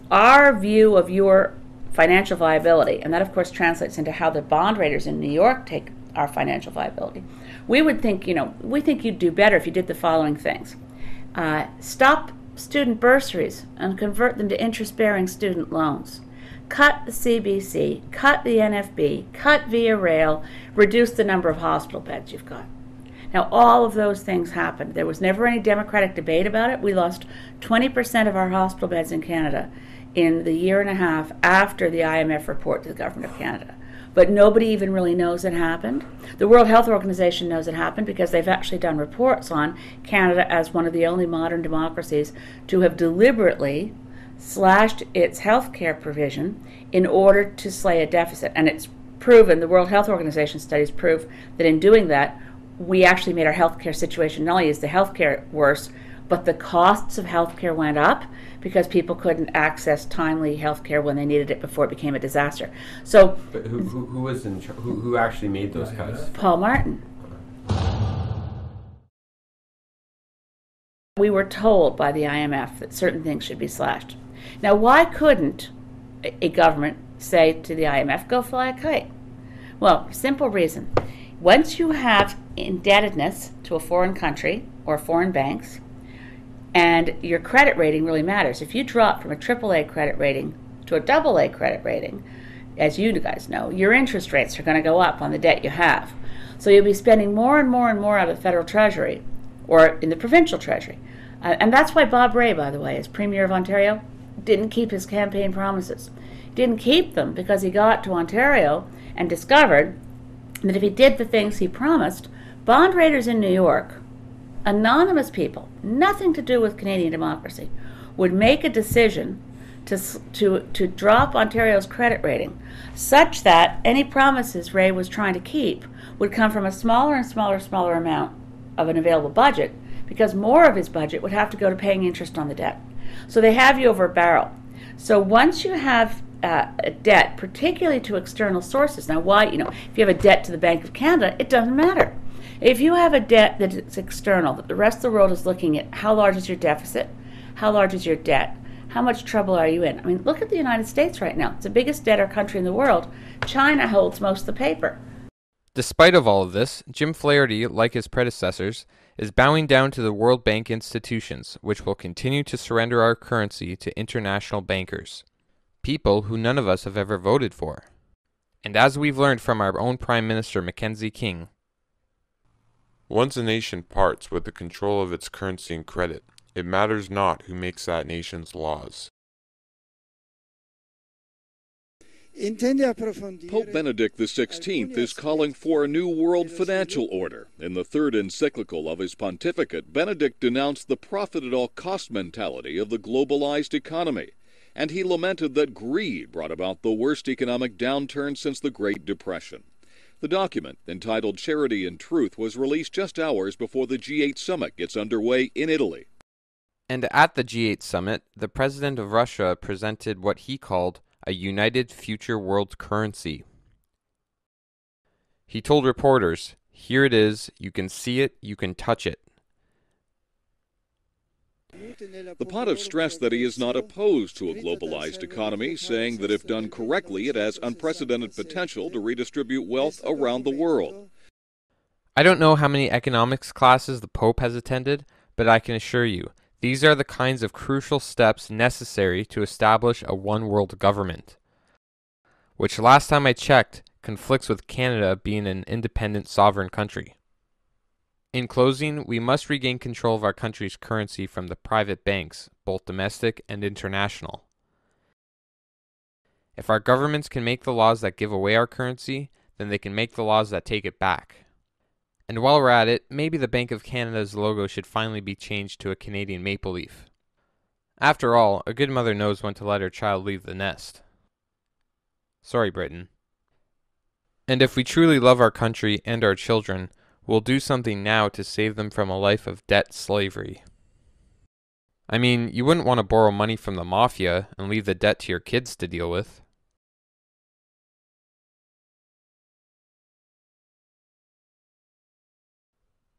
our view of your financial viability, and that of course translates into how the bond raters in New York take our financial viability. We would think, we think you'd do better if you did the following things. Stop student bursaries and convert them to interest-bearing student loans. Cut the CBC, cut the NFB, cut via rail, reduce the number of hospital beds you've got. Now, all of those things happened. There was never any democratic debate about it. We lost 20% of our hospital beds in Canada in the year and a half after the IMF report to the Government of Canada. But nobody even really knows it happened. The World Health Organization knows it happened because they've actually done reports on Canada as one of the only modern democracies to have deliberately slashed its health care provision in order to slay a deficit. And it's proven, the World Health Organization studies prove that in doing that, we actually made our healthcare situation, not only is the healthcare worse, but the costs of healthcare went up because people couldn't access timely healthcare when they needed it before it became a disaster. So, but who was in who actually made those cuts? Paul Martin. We were told by the IMF that certain things should be slashed. Now, why couldn't a government say to the IMF, go fly a kite? Well, simple reason. Once you have indebtedness to a foreign country or foreign banks, and your credit rating really matters. If you drop from a AAA credit rating to a AA credit rating, as you guys know, your interest rates are going to go up on the debt you have. So you'll be spending more and more and more out of the federal treasury or in the provincial treasury. And that's why Bob Rae, by the way, as Premier of Ontario, didn't keep his campaign promises. He didn't keep them because he got to Ontario and discovered that if he did the things he promised, bond raters in New York, anonymous people, nothing to do with Canadian democracy, would make a decision to drop Ontario's credit rating such that any promises Rae was trying to keep would come from a smaller and smaller amount of an available budget, because more of his budget would have to go to paying interest on the debt. So they have you over a barrel. So once you have a debt, particularly to external sources, now why, if you have a debt to the Bank of Canada, it doesn't matter. If you have a debt that is external, that the rest of the world is looking at, how large is your deficit? How large is your debt? How much trouble are you in? I mean, look at the United States right now. It's the biggest debtor country in the world. China holds most of the paper. Despite of all of this, Jim Flaherty, like his predecessors, is bowing down to the World Bank institutions, which will continue to surrender our currency to international bankers, people who none of us have ever voted for. And as we've learned from our own Prime Minister Mackenzie King, once a nation parts with the control of its currency and credit, it matters not who makes that nation's laws. Pope Benedict XVI is calling for a new world financial order. In the third encyclical of his pontificate, Benedict denounced the profit-at-all-cost mentality of the globalized economy, and he lamented that greed brought about the worst economic downturn since the Great Depression. The document, entitled Charity and Truth, was released just hours before the G8 summit gets underway in Italy. And at the G8 summit, the president of Russia presented what he called a united future world currency. He told reporters, "Here it is, you can see it, you can touch it." The Pontiff stressed that he is not opposed to a globalized economy, saying that if done correctly, it has unprecedented potential to redistribute wealth around the world. I don't know how many economics classes the Pope has attended, but I can assure you, these are the kinds of crucial steps necessary to establish a one-world government, which last time I checked conflicts with Canada being an independent sovereign country. In closing, we must regain control of our country's currency from the private banks, both domestic and international. If our governments can make the laws that give away our currency, then they can make the laws that take it back. And while we're at it, maybe the Bank of Canada's logo should finally be changed to a Canadian maple leaf. After all, a good mother knows when to let her child leave the nest. Sorry, Britain. And if we truly love our country and our children, we'll do something now to save them from a life of debt slavery. I mean, you wouldn't want to borrow money from the mafia and leave the debt to your kids to deal with.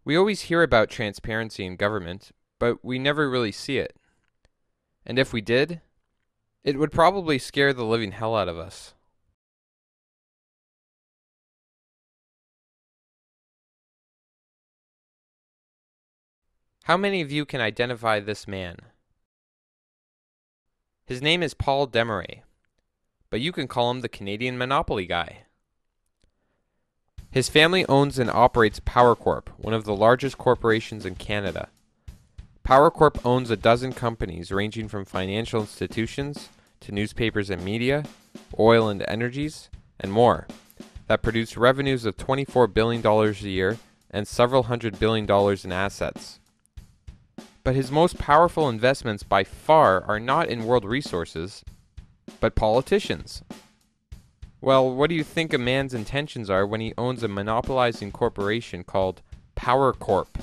We always hear about transparency in government, but we never really see it. And if we did, It would probably scare the living hell out of us. How many of you can identify this man? His name is Paul Desmarais, but you can call him the Canadian Monopoly guy. His family owns and operates Power Corp, one of the largest corporations in Canada. Power Corp owns a dozen companies ranging from financial institutions to newspapers and media, oil and energies, and more, that produce revenues of $24 billion a year and several $100 billion in assets. But his most powerful investments by far are not in world resources, but politicians. Well, what do you think a man's intentions are when he owns a monopolizing corporation called Power Corp?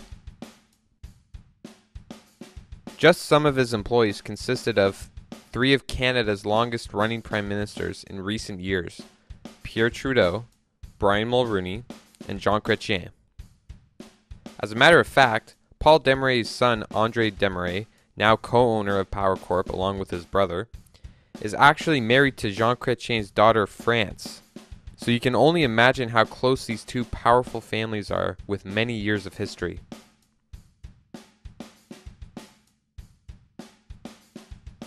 Just some of his employees consisted of 3 of Canada's longest running prime ministers in recent years: Pierre Trudeau, Brian Mulroney, and Jean Chrétien. As a matter of fact, Paul Desmarais' son, Andre Desmarais, now co-owner of Power Corp along with his brother, is actually married to Jean Chrétien's daughter, France. So you can only imagine how close these two powerful families are with many years of history.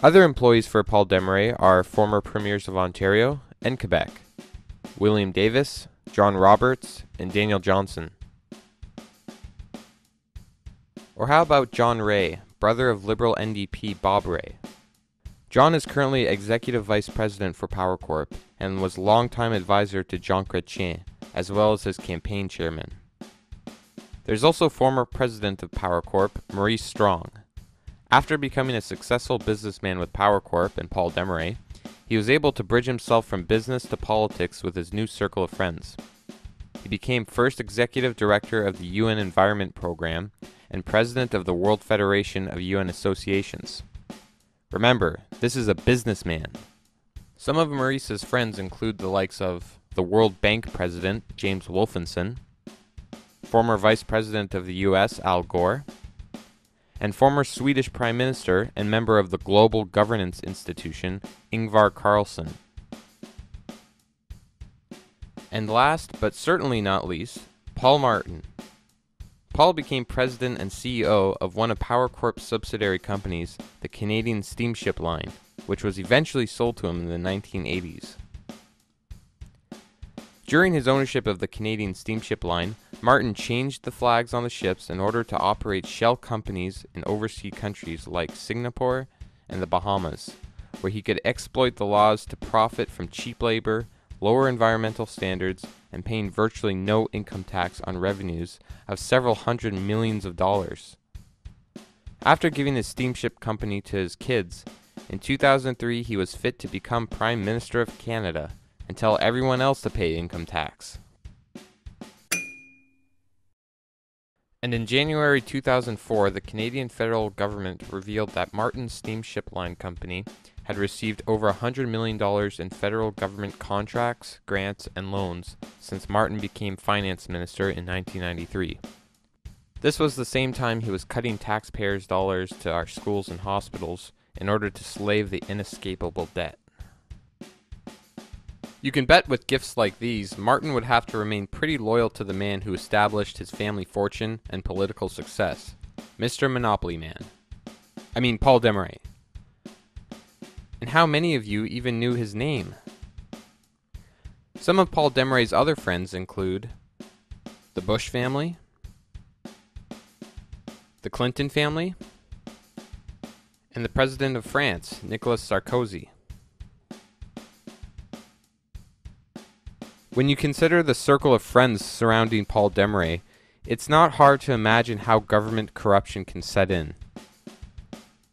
Other employees for Paul Desmarais are former premiers of Ontario and Quebec: William Davis, John Roberts, and Daniel Johnson. Or how about John Ray, brother of Liberal NDP Bob Ray? John is currently Executive Vice President for Power Corp and was longtime advisor to Jean Chrétien, as well as his campaign chairman. There's also former President of Power Corp, Maurice Strong. After becoming a successful businessman with Power Corp and Paul Desmarais, he was able to bridge himself from business to politics with his new circle of friends. He became first Executive Director of the UN Environment Program and President of the World Federation of UN Associations. Remember, this is a businessman. Some of Maurice's friends include the likes of the World Bank President, James Wolfensohn, former Vice President of the US, Al Gore, and former Swedish Prime Minister and member of the Global Governance Institution, Ingvar Carlsson. And last, but certainly not least, Paul Martin. Paul became president and CEO of one of Power Corp's subsidiary companies, the Canadian Steamship Line, which was eventually sold to him in the 1980s. During his ownership of the Canadian Steamship Line, Martin changed the flags on the ships in order to operate shell companies in overseas countries like Singapore and the Bahamas, where he could exploit the laws to profit from cheap labor, lower environmental standards, and paying virtually no income tax on revenues of several hundred millions of dollars. After giving his steamship company to his kids, in 2003 he was fit to become Prime Minister of Canada and tell everyone else to pay income tax. And in January 2004, the Canadian federal government revealed that Martin's Steamship Line Company had received over $100 million in federal government contracts, grants, and loans since Martin became finance minister in 1993. This was the same time he was cutting taxpayers' dollars to our schools and hospitals in order to slave the inescapable debt. You can bet with gifts like these, Martin would have to remain pretty loyal to the man who established his family fortune and political success, Mr. Monopoly Man. I mean, Paul Desmarais. And how many of you even knew his name? Some of Paul Desmarais' other friends include the Bush family, the Clinton family, and the President of France, Nicolas Sarkozy. When you consider the circle of friends surrounding Paul Desmarais, it's not hard to imagine how government corruption can set in.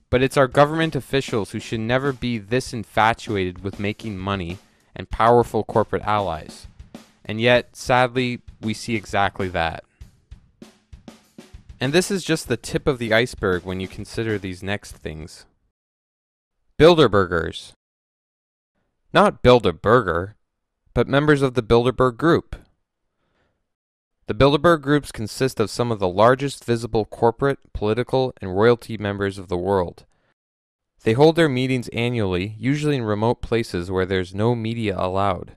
But it's our government officials who should never be this infatuated with making money and powerful corporate allies. And yet, sadly, we see exactly that. And this is just the tip of the iceberg when you consider these next things. Bilderbergers. Not Build-A-Burger, but members of the Bilderberg Group. The Bilderberg Groups consist of some of the largest visible corporate, political, and royalty members of the world. They hold their meetings annually, usually in remote places where there's no media allowed,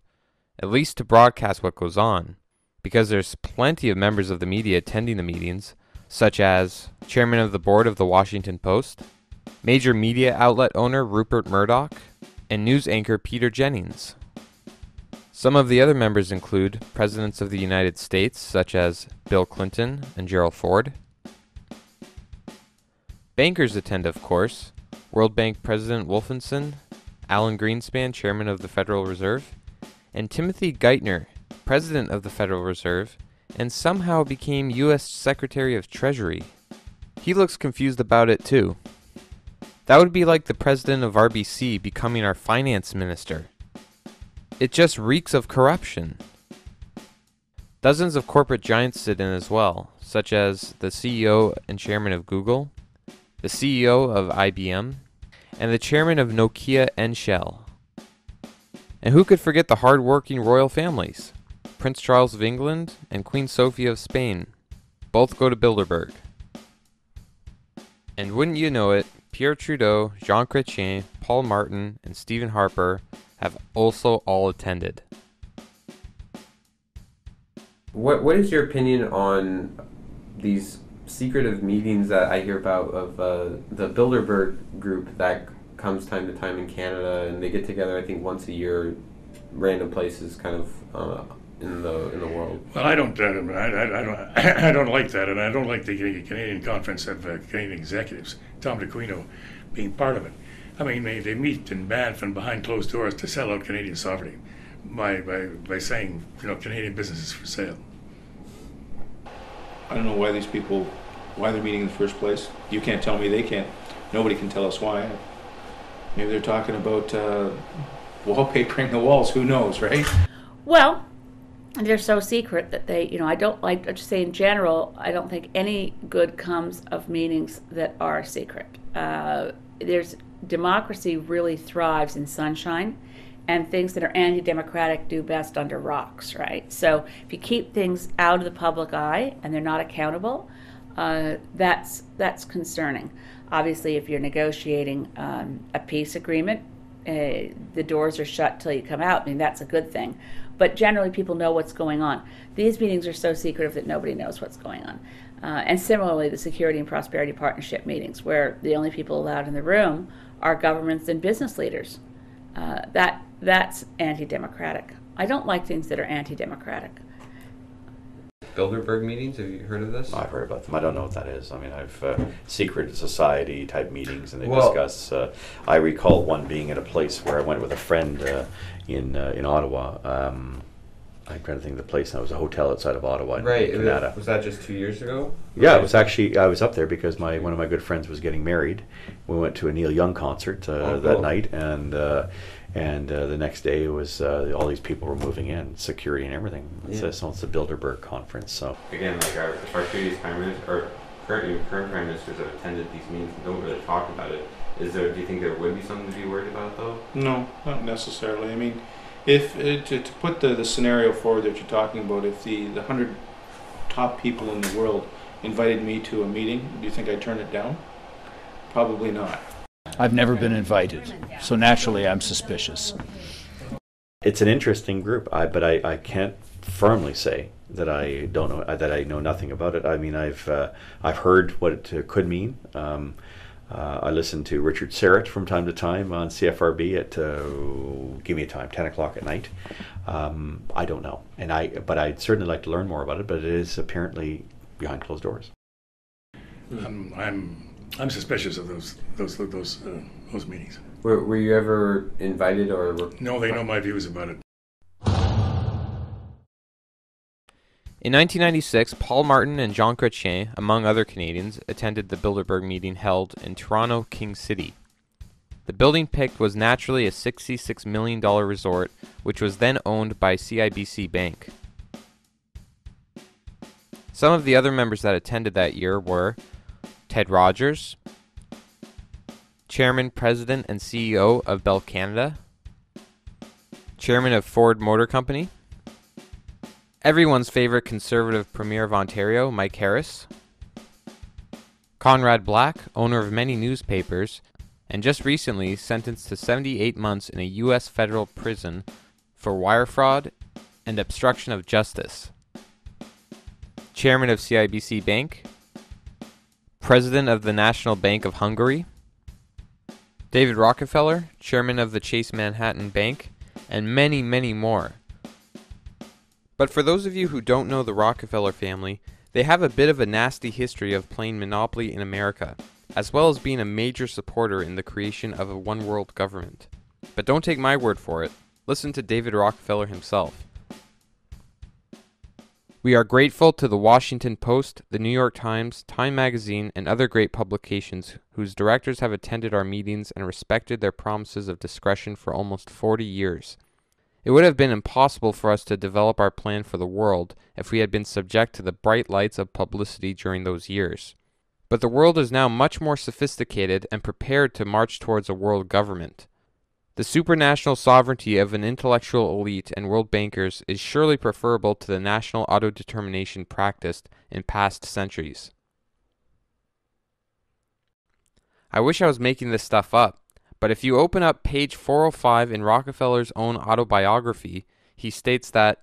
at least to broadcast what goes on, because there's plenty of members of the media attending the meetings, such as Chairman of the Board of the Washington Post, major media outlet owner Rupert Murdoch, and news anchor Peter Jennings. Some of the other members include Presidents of the United States, such as Bill Clinton and Gerald Ford. Bankers attend, of course, World Bank President Wolfensohn, Alan Greenspan, Chairman of the Federal Reserve, and Timothy Geithner, President of the Federal Reserve, and somehow became U.S. Secretary of Treasury. He looks confused about it too. That would be like the president of RBC becoming our finance minister. It just reeks of corruption. Dozens of corporate giants sit in as well, such as the CEO and chairman of Google, the CEO of IBM, and the chairman of Nokia and Shell. And who could forget the hard-working royal families? Prince Charles of England and Queen Sophie of Spain both go to Bilderberg. And wouldn't you know it, Pierre Trudeau, Jean Chrétien, Paul Martin, and Stephen Harper have also all attended. What is your opinion on these secretive meetings that I hear about of the Bilderberg group that comes time to time in Canada, and they get together I think once a year, random places kind of in the world? Well, I don't like that, and I don't like the Canadian Conference of Canadian Executives, Tom DeQuino being part of it. I mean, they meet in Banff and behind closed doors to sell out Canadian sovereignty by saying, Canadian business is for sale. I don't know why they're meeting in the first place. You can't tell me, they can't. Nobody can tell us why. Maybe they're talking about wallpapering the walls. Who knows, right? Well, they're so secret that I don't like to say in general, I don't think any good comes of meetings that are secret. Democracy really thrives in sunshine, and things that are anti-democratic do best under rocks, right? So if you keep things out of the public eye and they're not accountable, that's concerning. Obviously, if you're negotiating a peace agreement, the doors are shut till you come out. I mean, that's a good thing. But generally, people know what's going on. These meetings are so secretive that nobody knows what's going on. And similarly, the Security and Prosperity Partnership meetings, where the only people allowed in the room are governments and business leaders. That's anti-democratic. I don't like things that are anti-democratic. Bilderberg meetings, have you heard of this? I've heard about them. I don't know what that is. I mean, I've secret society type meetings, and they discuss. I recall one being at a place where I went with a friend in Ottawa. I'm trying to think of the place. That was a hotel outside of Ottawa in Canada. Was that just 2 years ago? Yeah, it was actually. I was up there because one of my good friends was getting married. We went to a Neil Young concert that night, and the next day it was all these people were moving in, security and everything. So it's the Bilderberg conference. So again, like our previous prime minister, or current prime ministers that attended these meetings don't really talk about it. Do you think there would be something to be worried about, though? No, not necessarily. I mean, if to put the scenario forward that you're talking about, if the 100 top people in the world invited me to a meeting, do you think I'd turn it down? Probably not. I've never been invited, so naturally I'm suspicious. It's an interesting group, but I can't firmly say that I don't know that I know nothing about it. I mean, I've heard what it could mean. I listen to Richard Serrett from time to time on CFRB at give me a time, 10 o'clock at night. I don't know, but I'd certainly like to learn more about it. But it is apparently behind closed doors. I'm suspicious of those meetings. Were you ever invited or? No, they know my views about it. In 1996, Paul Martin and Jean Chrétien, among other Canadians, attended the Bilderberg meeting held in Toronto, King City. The building picked was naturally a $66 million resort, which was then owned by CIBC Bank. Some of the other members that attended that year were Ted Rogers, Chairman, President, and CEO of Bell Canada, Chairman of Ford Motor Company, everyone's favorite Conservative Premier of Ontario, Mike Harris, Conrad Black, owner of many newspapers, and just recently sentenced to 78 months in a U.S. federal prison for wire fraud and obstruction of justice. Chairman of CIBC Bank, President of the National Bank of Hungary, David Rockefeller, Chairman of the Chase Manhattan Bank, and many, many more. But for those of you who don't know the Rockefeller family, they have a bit of a nasty history of playing monopoly in America, as well as being a major supporter in the creation of a one-world government. But don't take my word for it. Listen to David Rockefeller himself. We are grateful to the Washington Post, the New York Times, Time Magazine, and other great publications whose directors have attended our meetings and respected their promises of discretion for almost 40 years. It would have been impossible for us to develop our plan for the world if we had been subject to the bright lights of publicity during those years. But the world is now much more sophisticated and prepared to march towards a world government. The supranational sovereignty of an intellectual elite and world bankers is surely preferable to the national autodetermination practiced in past centuries. I wish I was making this stuff up, but if you open up page 405 in Rockefeller's own autobiography, he states that,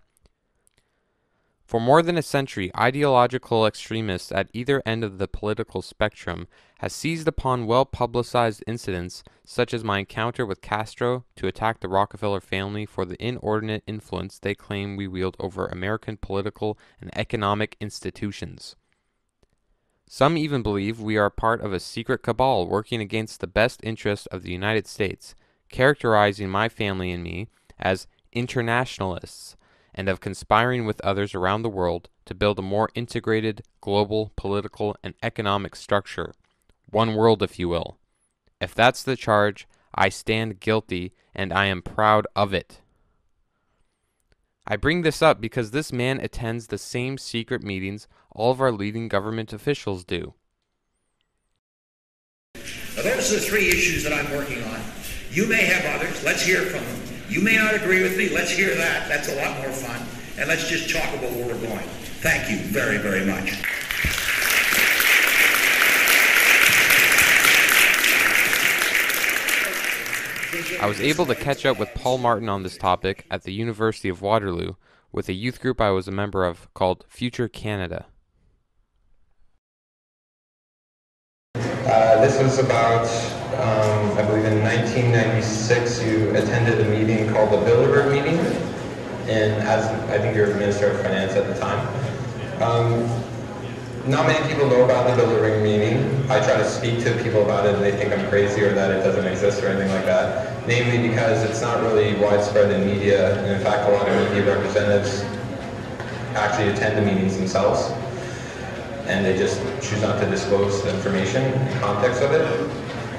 "For more than a century, ideological extremists at either end of the political spectrum has seized upon well-publicized incidents such as my encounter with Castro to attack the Rockefeller family for the inordinate influence they claim we wield over American political and economic institutions. Some even believe we are part of a secret cabal working against the best interests of the United States, characterizing my family and me as internationalists, and of conspiring with others around the world to build a more integrated global political and economic structure. One world, if you will. If that's the charge, I stand guilty, and I am proud of it." I bring this up because this man attends the same secret meetings all of our leading government officials do. Now, those are the three issues that I'm working on. You may have others. Let's hear from them. You may not agree with me. Let's hear that. That's a lot more fun. And let's just talk about where we're going. Thank you very, very much. I was able to catch up with Paul Martin on this topic at the University of Waterloo with a youth group I was a member of called Future Canada. This was about, I believe in 1996, you attended a meeting called the Bilderberg meeting, and as I think you were Minister of Finance at the time. Not many people know about the Bilderberg meeting. I try to speak to people about it and they think I'm crazy or that it doesn't exist or anything like that. Namely because it's not really widespread in media, and in fact a lot of media representatives actually attend the meetings themselves, and they just choose not to disclose the information and context of it.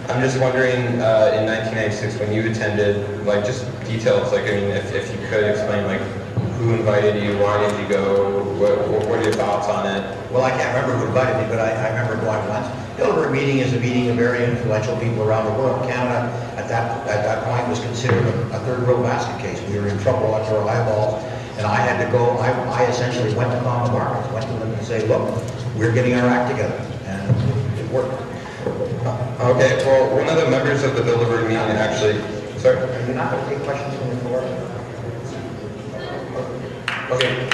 I'm just wondering, in 1996 when you attended, like just details, like I mean, if you could explain like who invited you, why did you go, what are your thoughts on it? Well, I can't remember who invited me, but I remember going once. The Bilderberg meeting is a meeting of very influential people around the world. Canada, at that point, was considered a third world basket case. We were in trouble up to our eyeballs, and I had to go, I essentially went to common markets, went to them and say, look, we're getting our act together, and it worked. Okay, well, one of the members of the Bilderberg meeting actually, sorry? Are you not going to take questions from the floor? Okay,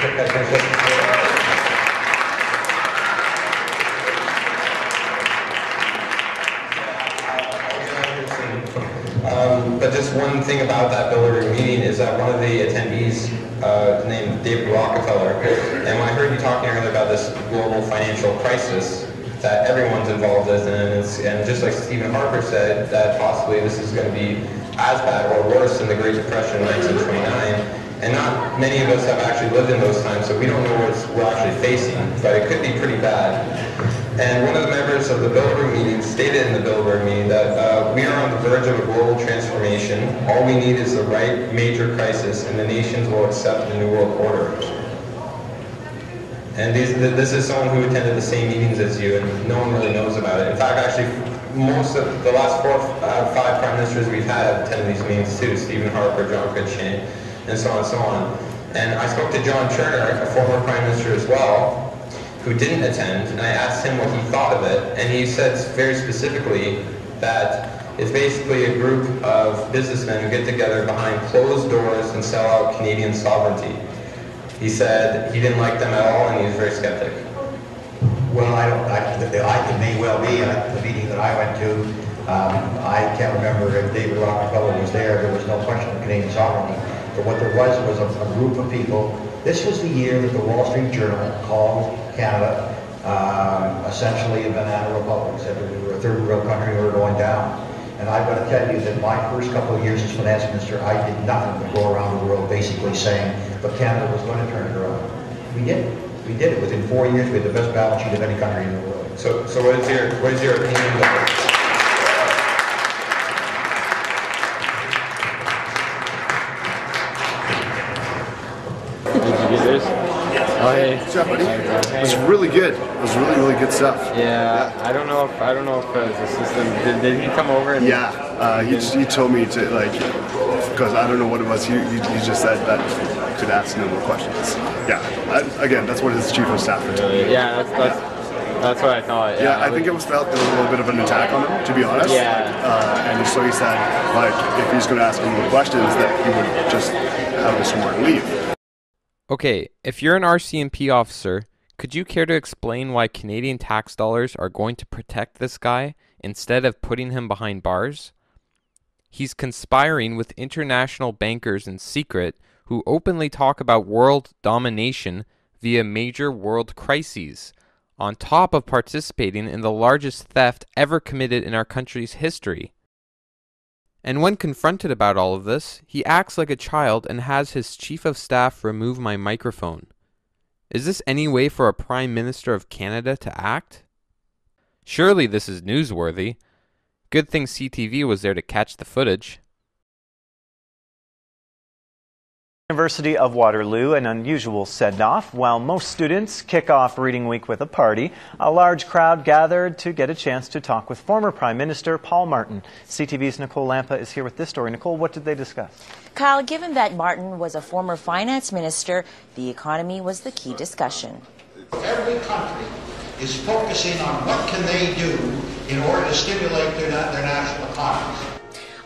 but just one thing about that Bilderberg meeting is that one of the attendees named David Rockefeller, and when I heard you talking earlier about this global financial crisis that everyone's involved in, and just like Stephen Harper said, that possibly this is going to be as bad or worse than the Great Depression in 1929, and not many of us have actually lived in those times, so we don't know what we're actually facing, but it could be pretty bad. And one of the members of the Bilderberg meeting stated in the Bilderberg meeting that we are on the verge of a global transformation. All we need is the right major crisis, and the nations will accept the New World Order. And this is someone who attended the same meetings as you, and no one really knows about it. In fact, actually, most of the last 4 or 5 prime ministers we've had have attended these meetings too. Stephen Harper, John Critchin, and so on and so on. And I spoke to John Turner, a former prime minister as well, who didn't attend, and I asked him what he thought of it, and he said very specifically that is basically a group of businessmen who get together behind closed doors and sell out Canadian sovereignty. He said he didn't like them at all, and he was very skeptic. Well, it may well be at the meeting that I went to. I can't remember if David Rockefeller was there. There was no question of Canadian sovereignty. But what there was a group of people. This was the year that the Wall Street Journal called Canada essentially a banana republic. Said that we were a third world country and we were going down. And I've got to tell you that my first couple of years as finance minister, I did nothing but go around the world basically saying that Canada was going to turn it around. We did. We did it. Within 4 years, we had the best balance sheet of any country in the world. So what is your opinion about it? Oh, hey. What's up, buddy? It was really good. It was really good stuff. Yeah. I don't know if the system did he come over? And he told me to because I don't know what it was. He just said that I could ask no more questions. Yeah. Again, that's what his chief of staff told me. Yeah, that's what I thought. Yeah, I think it was felt there was a little bit of an attack on him, to be honest. Yeah. And so he said, if he's going to ask him more questions, that he would just have Mr. Martin leave. Okay, if you're an RCMP officer, could you care to explain why Canadian tax dollars are going to protect this guy instead of putting him behind bars? He's conspiring with international bankers in secret who openly talk about world domination via major world crises, on top of participating in the largest theft ever committed in our country's history. And when confronted about all of this, he acts like a child and has his chief of staff remove my microphone. Is this any way for a Prime Minister of Canada to act? Surely this is newsworthy. Good thing CTV was there to catch the footage. University of Waterloo, an unusual send-off. While most students kick off Reading Week with a party, a large crowd gathered to get a chance to talk with former Prime Minister Paul Martin. CTV's Nicole Lampa is here with this story. Nicole, what did they discuss? Kyle, given that Martin was a former finance minister, the economy was the key discussion. Every country is focusing on what can they do in order to stimulate their national economies.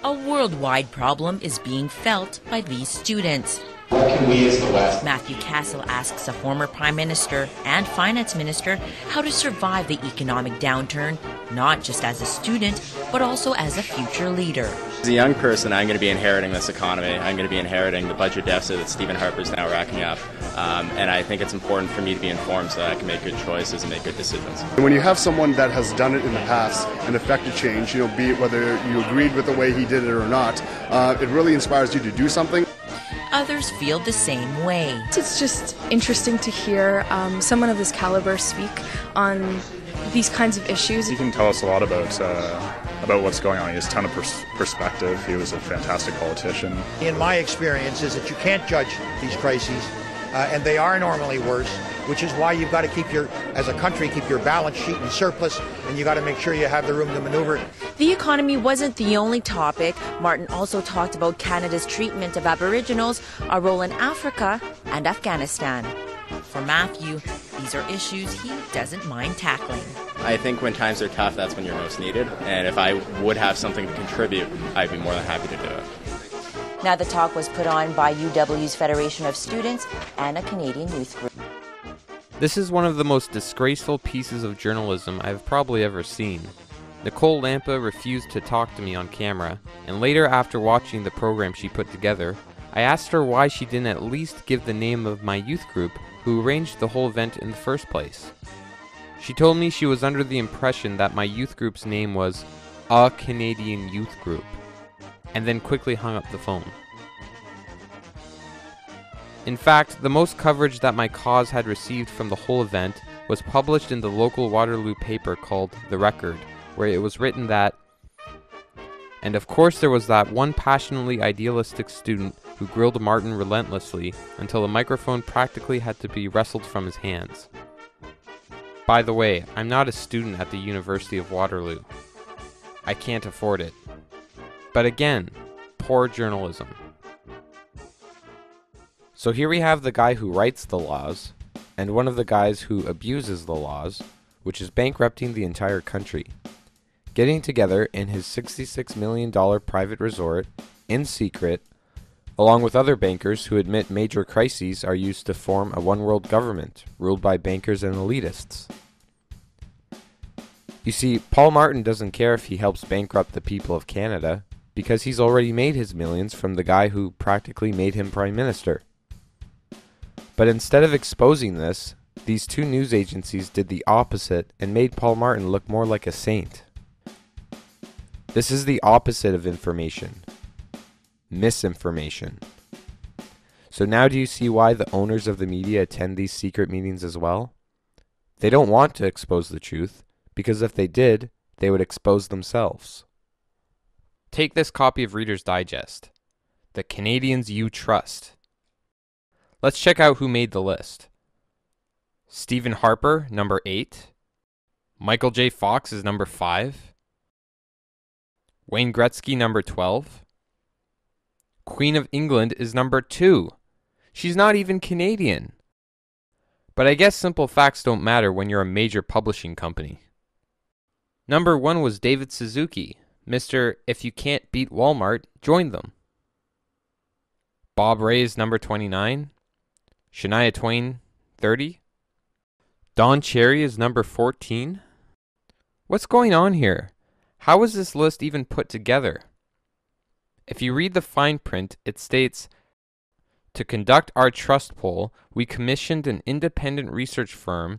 A worldwide problem is being felt by these students. What can we as the West? Matthew Castle asks a former prime minister and finance minister how to survive the economic downturn, not just as a student, but also as a future leader. As a young person, I'm going to be inheriting this economy. I'm going to be inheriting the budget deficit that Stephen Harper's now racking up. And I think it's important for me to be informed so that I can make good choices and make good decisions. When you have someone that has done it in the past and affected change, be it whether you agreed with the way he did it or not, it really inspires you to do something. Others feel the same way. It's just interesting to hear someone of this caliber speak on these kinds of issues. He can tell us a lot about what's going on. He has a ton of perspective. He was a fantastic politician. In my experience is that you can't judge these crises, and they are normally worse, which is why you've got to as a country, keep your balance sheet in surplus, and you got to make sure you have the room to maneuver. The economy wasn't the only topic. Martin also talked about Canada's treatment of Aboriginals, our role in Africa, and Afghanistan. For Matthew, these are issues he doesn't mind tackling. I think when times are tough, that's when you're most needed. And if I would have something to contribute, I'd be more than happy to do it. Now the talk was put on by UW's Federation of Students and a Canadian youth group. This is one of the most disgraceful pieces of journalism I've probably ever seen. Nicole Lampa refused to talk to me on camera, and later after watching the program she put together, I asked her why she didn't at least give the name of my youth group who arranged the whole event in the first place. She told me she was under the impression that my youth group's name was A Canadian Youth Group, and then quickly hung up the phone. In fact, the most coverage that my cause had received from the whole event was published in the local Waterloo paper called The Record, where it was written that, and of course there was that one passionately idealistic student who grilled Martin relentlessly until the microphone practically had to be wrestled from his hands. By the way, I'm not a student at the University of Waterloo. I can't afford it. But again, poor journalism. So here we have the guy who writes the laws, and one of the guys who abuses the laws, which is bankrupting the entire country. getting together in his $66 million private resort, in secret, along with other bankers who admit major crises are used to form a one-world government, ruled by bankers and elitists. You see, Paul Martin doesn't care if he helps bankrupt the people of Canada, because he's already made his millions from the guy who practically made him Prime Minister. But instead of exposing this, these two news agencies did the opposite and made Paul Martin look more like a saint. This is the opposite of information. Misinformation. So now do you see why the owners of the media attend these secret meetings as well? They don't want to expose the truth, because if they did, they would expose themselves. Take this copy of Reader's Digest, The Canadians You Trust. Let's check out who made the list. Stephen Harper, number 8. Michael J. Fox is number 5. Wayne Gretzky, number 12. Queen of England is number 2. She's not even Canadian. But I guess simple facts don't matter when you're a major publishing company. Number 1 was David Suzuki, Mr. If you can't beat Walmart, join them. Bob Ray is number 29. Shania Twain, 30. Don Cherry is number 14. What's going on here? How was this list even put together? If you read the fine print, it states, to conduct our trust poll, we commissioned an independent research firm,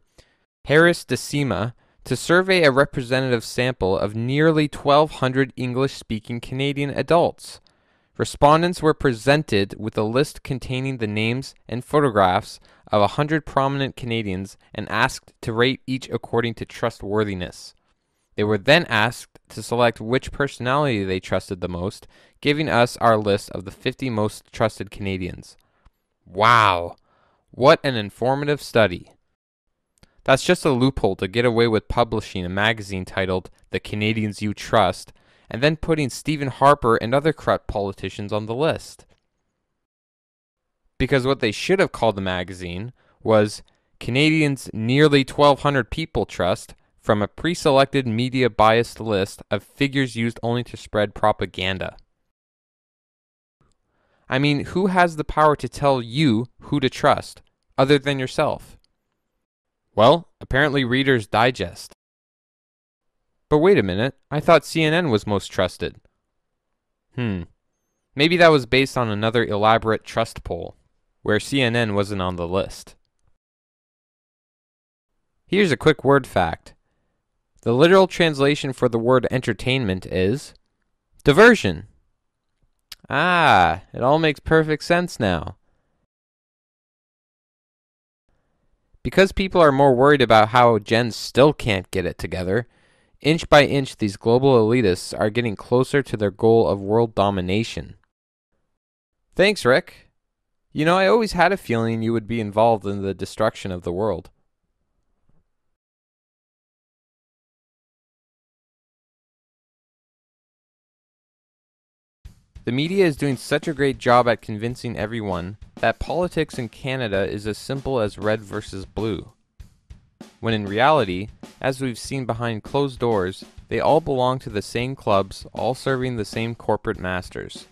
Harris Decima, to survey a representative sample of nearly 1,200 English-speaking Canadian adults. Respondents were presented with a list containing the names and photographs of 100 prominent Canadians and asked to rate each according to trustworthiness. They were then asked to select which personality they trusted the most, giving us our list of the 50 most trusted Canadians. Wow! What an informative study. That's just a loophole to get away with publishing a magazine titled The Canadians You Trust, and then putting Stephen Harper and other corrupt politicians on the list. Because what they should have called the magazine was Canadians Nearly 1,200 People Trust, from a pre-selected media-biased list of figures used only to spread propaganda. I mean, who has the power to tell you who to trust, other than yourself? Well, apparently Reader's Digest. But wait a minute, I thought CNN was most trusted. Maybe that was based on another elaborate trust poll, where CNN wasn't on the list. Here's a quick word fact. The literal translation for the word entertainment is diversion. Ah, it all makes perfect sense now. Because people are more worried about how Gen still can't get it together, inch by inch these global elitists are getting closer to their goal of world domination. Thanks, Rick. You know, I always had a feeling you would be involved in the destruction of the world. The media is doing such a great job at convincing everyone that politics in Canada is as simple as red versus blue. When in reality, as we've seen behind closed doors, they all belong to the same clubs, all serving the same corporate masters.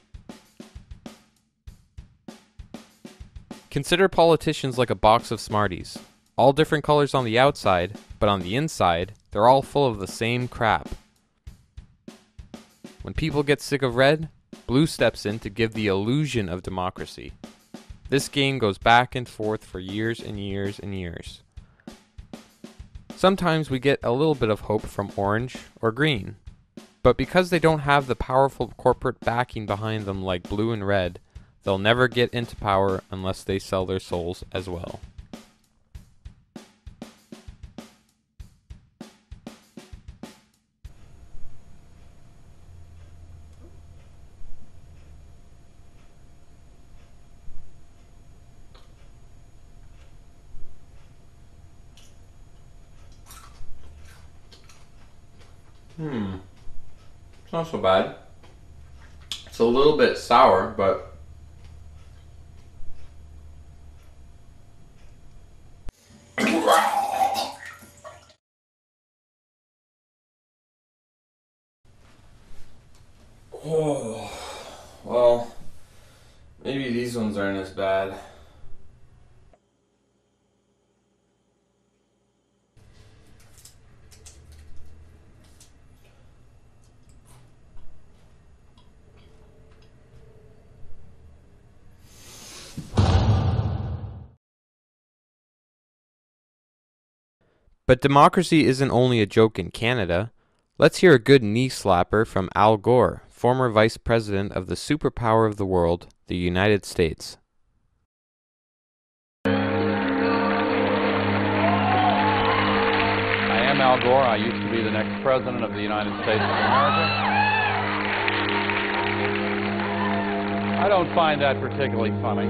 Consider politicians like a box of Smarties. All different colors on the outside, but on the inside, they're all full of the same crap. When people get sick of red, blue steps in to give the illusion of democracy. This game goes back and forth for years and years and years. Sometimes we get a little bit of hope from orange or green, but because they don't have the powerful corporate backing behind them like blue and red, they'll never get into power unless they sell their souls as well. It's not so bad. It's a little bit sour, but Oh, well, maybe these ones aren't as bad. But democracy isn't only a joke in Canada. Let's hear a good knee slapper from Al Gore, former vice president of the superpower of the world, the United States. I am Al Gore. I used to be the next president of the United States of America. I don't find that particularly funny.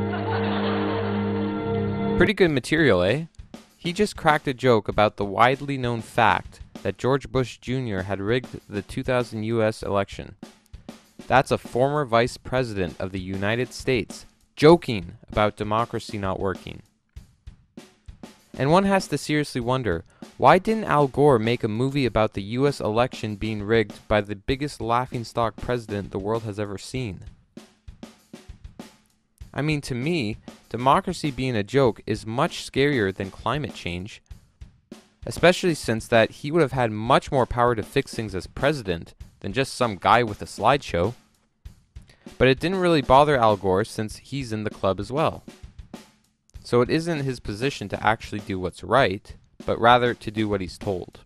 Pretty good material, eh? He just cracked a joke about the widely known fact that George Bush Jr. had rigged the 2000 U.S. election. That's a former vice president of the United States joking about democracy not working. And one has to seriously wonder, why didn't Al Gore make a movie about the U.S. election being rigged by the biggest laughingstock president the world has ever seen? I mean, to me, democracy being a joke is much scarier than climate change, especially since that he would have had much more power to fix things as president than just some guy with a slideshow. But it didn't really bother Al Gore since he's in the club as well. So it isn't his position to actually do what's right, but rather to do what he's told.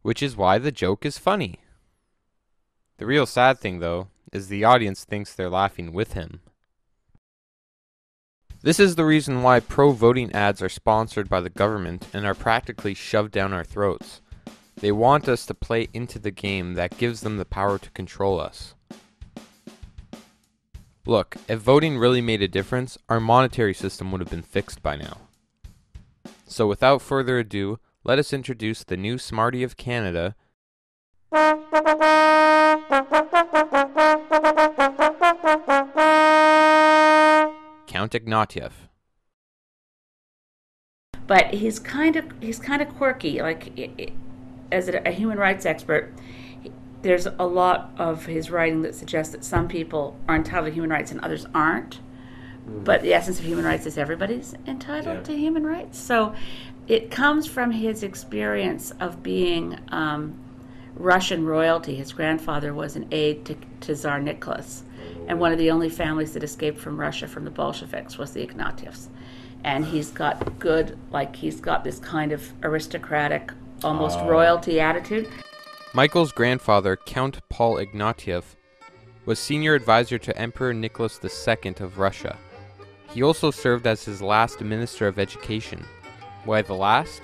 Which is why the joke is funny. The real sad thing, though, is the audience thinks they're laughing with him. This is the reason why pro-voting ads are sponsored by the government and are practically shoved down our throats. They want us to play into the game that gives them the power to control us. Look, if voting really made a difference, our monetary system would have been fixed by now. So without further ado, let us introduce the new Smarty of Canada, Count Ignatieff. But he's kind of quirky. Like, as a human rights expert, there's a lot of his writing that suggests that some people are entitled to human rights and others aren't. But the essence of human rights is everybody's entitled to human rights. So it comes from his experience of being Russian royalty. His grandfather was an aide to Tsar Nicholas. And one of the only families that escaped from Russia from the Bolsheviks was the Ignatieffs. And he's got this kind of aristocratic, almost royalty attitude. Michael's grandfather, Count Paul Ignatieff, was senior advisor to Emperor Nicholas II of Russia. He also served as his last Minister of Education. Why the last?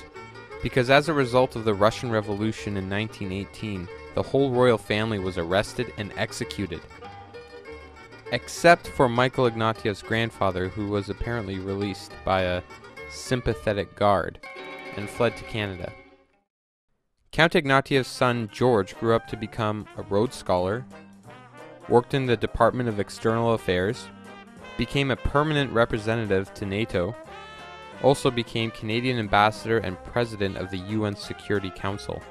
Because as a result of the Russian Revolution in 1918, the whole royal family was arrested and executed. Except for Michael Ignatieff's grandfather, who was apparently released by a sympathetic guard and fled to Canada. Count Ignatieff's son George grew up to become a Rhodes Scholar, worked in the Department of External Affairs, became a permanent representative to NATO, also became Canadian ambassador and president of the UN Security Council.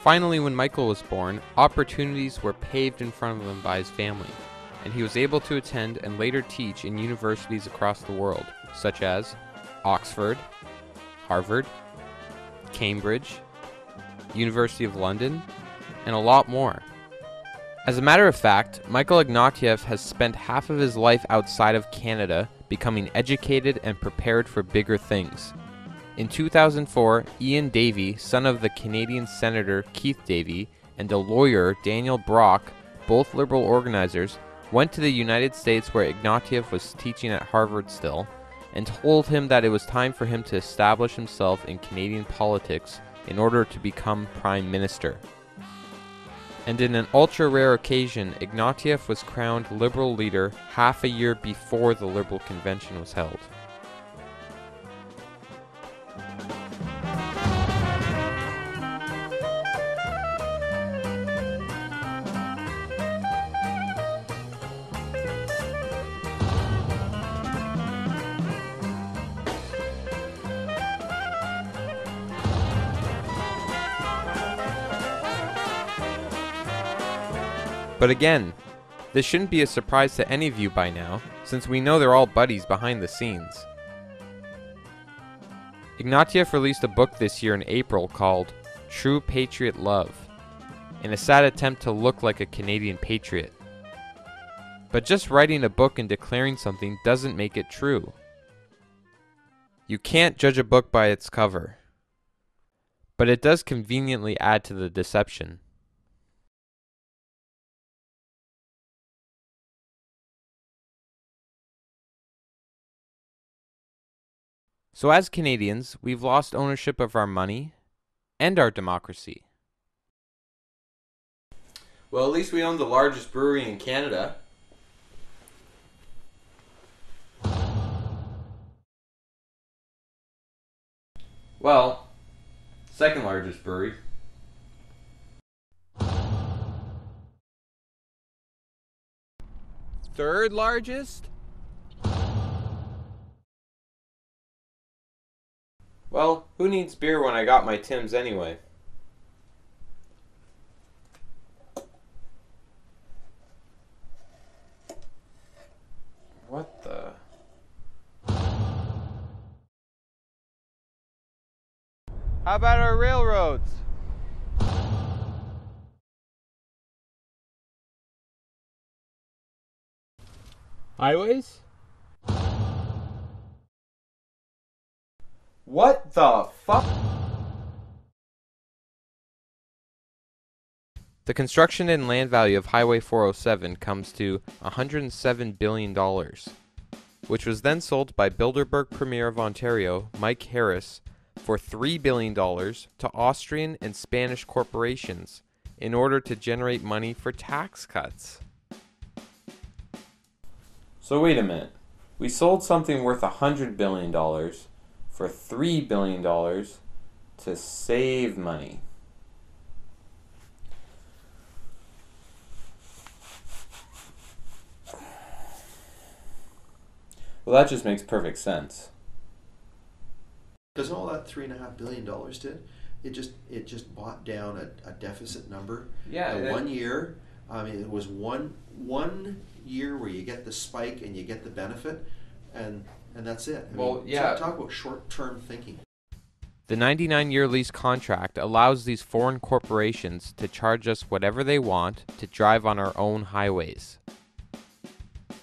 Finally, when Michael was born, opportunities were paved in front of him by his family, and he was able to attend and later teach in universities across the world, such as Oxford, Harvard, Cambridge, University of London, and a lot more. As a matter of fact, Michael Ignatieff has spent half of his life outside of Canada becoming educated and prepared for bigger things. In 2004, Ian Davey, son of the Canadian Senator Keith Davey, and a lawyer, Daniel Brock, both liberal organizers, went to the United States where Ignatieff was teaching at Harvard still, and told him that it was time for him to establish himself in Canadian politics in order to become Prime Minister. And in an ultra-rare occasion, Ignatieff was crowned Liberal leader half a year before the Liberal Convention was held. But again, this shouldn't be a surprise to any of you by now, since we know they're all buddies behind the scenes. Ignatieff released a book this year in April called True Patriot Love, in a sad attempt to look like a Canadian patriot. But just writing a book and declaring something doesn't make it true. You can't judge a book by its cover. But it does conveniently add to the deception. So as Canadians, we've lost ownership of our money and our democracy. Well, at least we own the largest brewery in Canada. Well, second largest brewery. Third largest? Well, who needs beer when I got my Tim's anyway? What the? How about our railroads? Highways? What the fuck? The construction and land value of Highway 407 comes to $107 billion, which was then sold by Bilderberg Premier of Ontario, Mike Harris, for $3 billion to Austrian and Spanish corporations in order to generate money for tax cuts. So wait a minute. We sold something worth $100 billion for $3 billion to save money. Well, that just makes perfect sense. Because all that $3.5 billion did, it just bought down a deficit number. Yeah. 1 year. I mean, it was one year where you get the spike and you get the benefit, and that's it. I mean, talk about short-term thinking. The 99-year lease contract allows these foreign corporations to charge us whatever they want to drive on our own highways.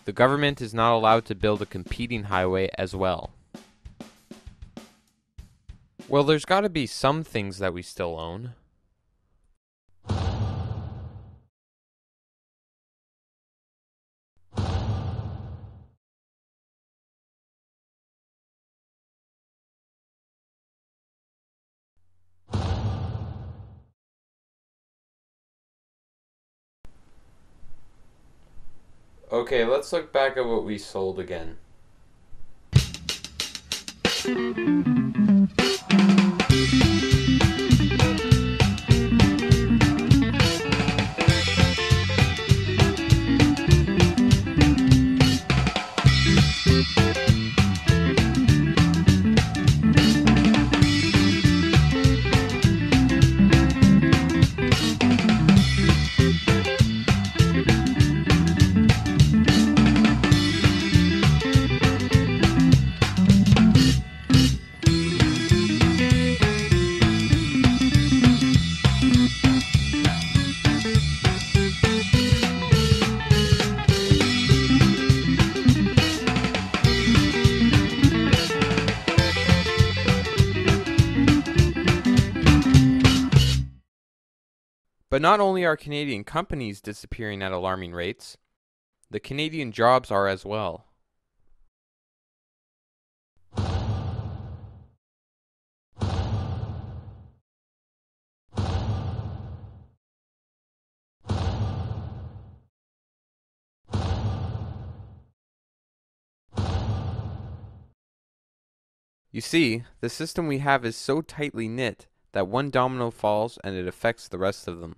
The government is not allowed to build a competing highway as well. Well, there's got to be some things that we still own. Okay, let's look back at what we sold again. But not only are Canadian companies disappearing at alarming rates, the Canadian jobs are as well. You see, the system we have is so tightly knit that one domino falls and it affects the rest of them.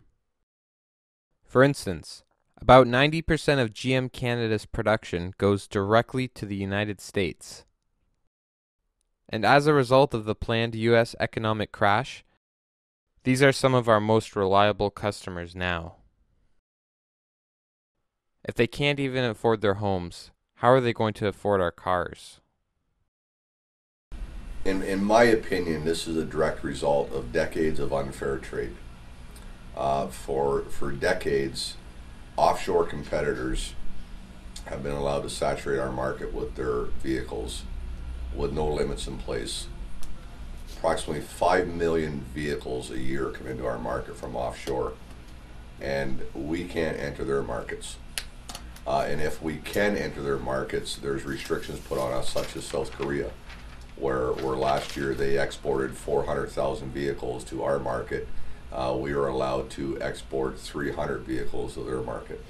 For instance, about 90% of GM Canada's production goes directly to the United States. And as a result of the planned US economic crash, these are some of our most reliable customers now. If they can't even afford their homes, how are they going to afford our cars? In my opinion, this is a direct result of decades of unfair trade. For decades, offshore competitors have been allowed to saturate our market with their vehicles with no limits in place. Approximately 5 million vehicles a year come into our market from offshore, and we can't enter their markets. And if we can enter their markets, there's restrictions put on us, such as South Korea, where last year they exported 400,000 vehicles to our market. We are allowed to export 300 vehicles to their market.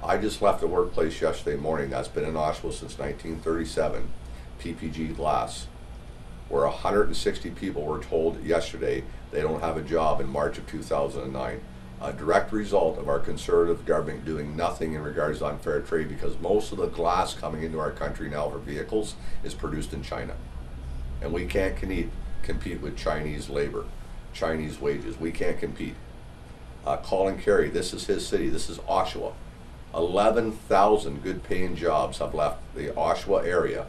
I just left a workplace yesterday morning that's been in Oshawa since 1937, PPG Glass, where 160 people were told yesterday they don't have a job in March of 2009. A direct result of our conservative government doing nothing in regards to unfair trade, because most of the glass coming into our country now for vehicles is produced in China. And we can't compete with Chinese labor, Chinese wages. We can't compete. Colin Carey, this is his city, this is Oshawa. 11,000 good paying jobs have left the Oshawa area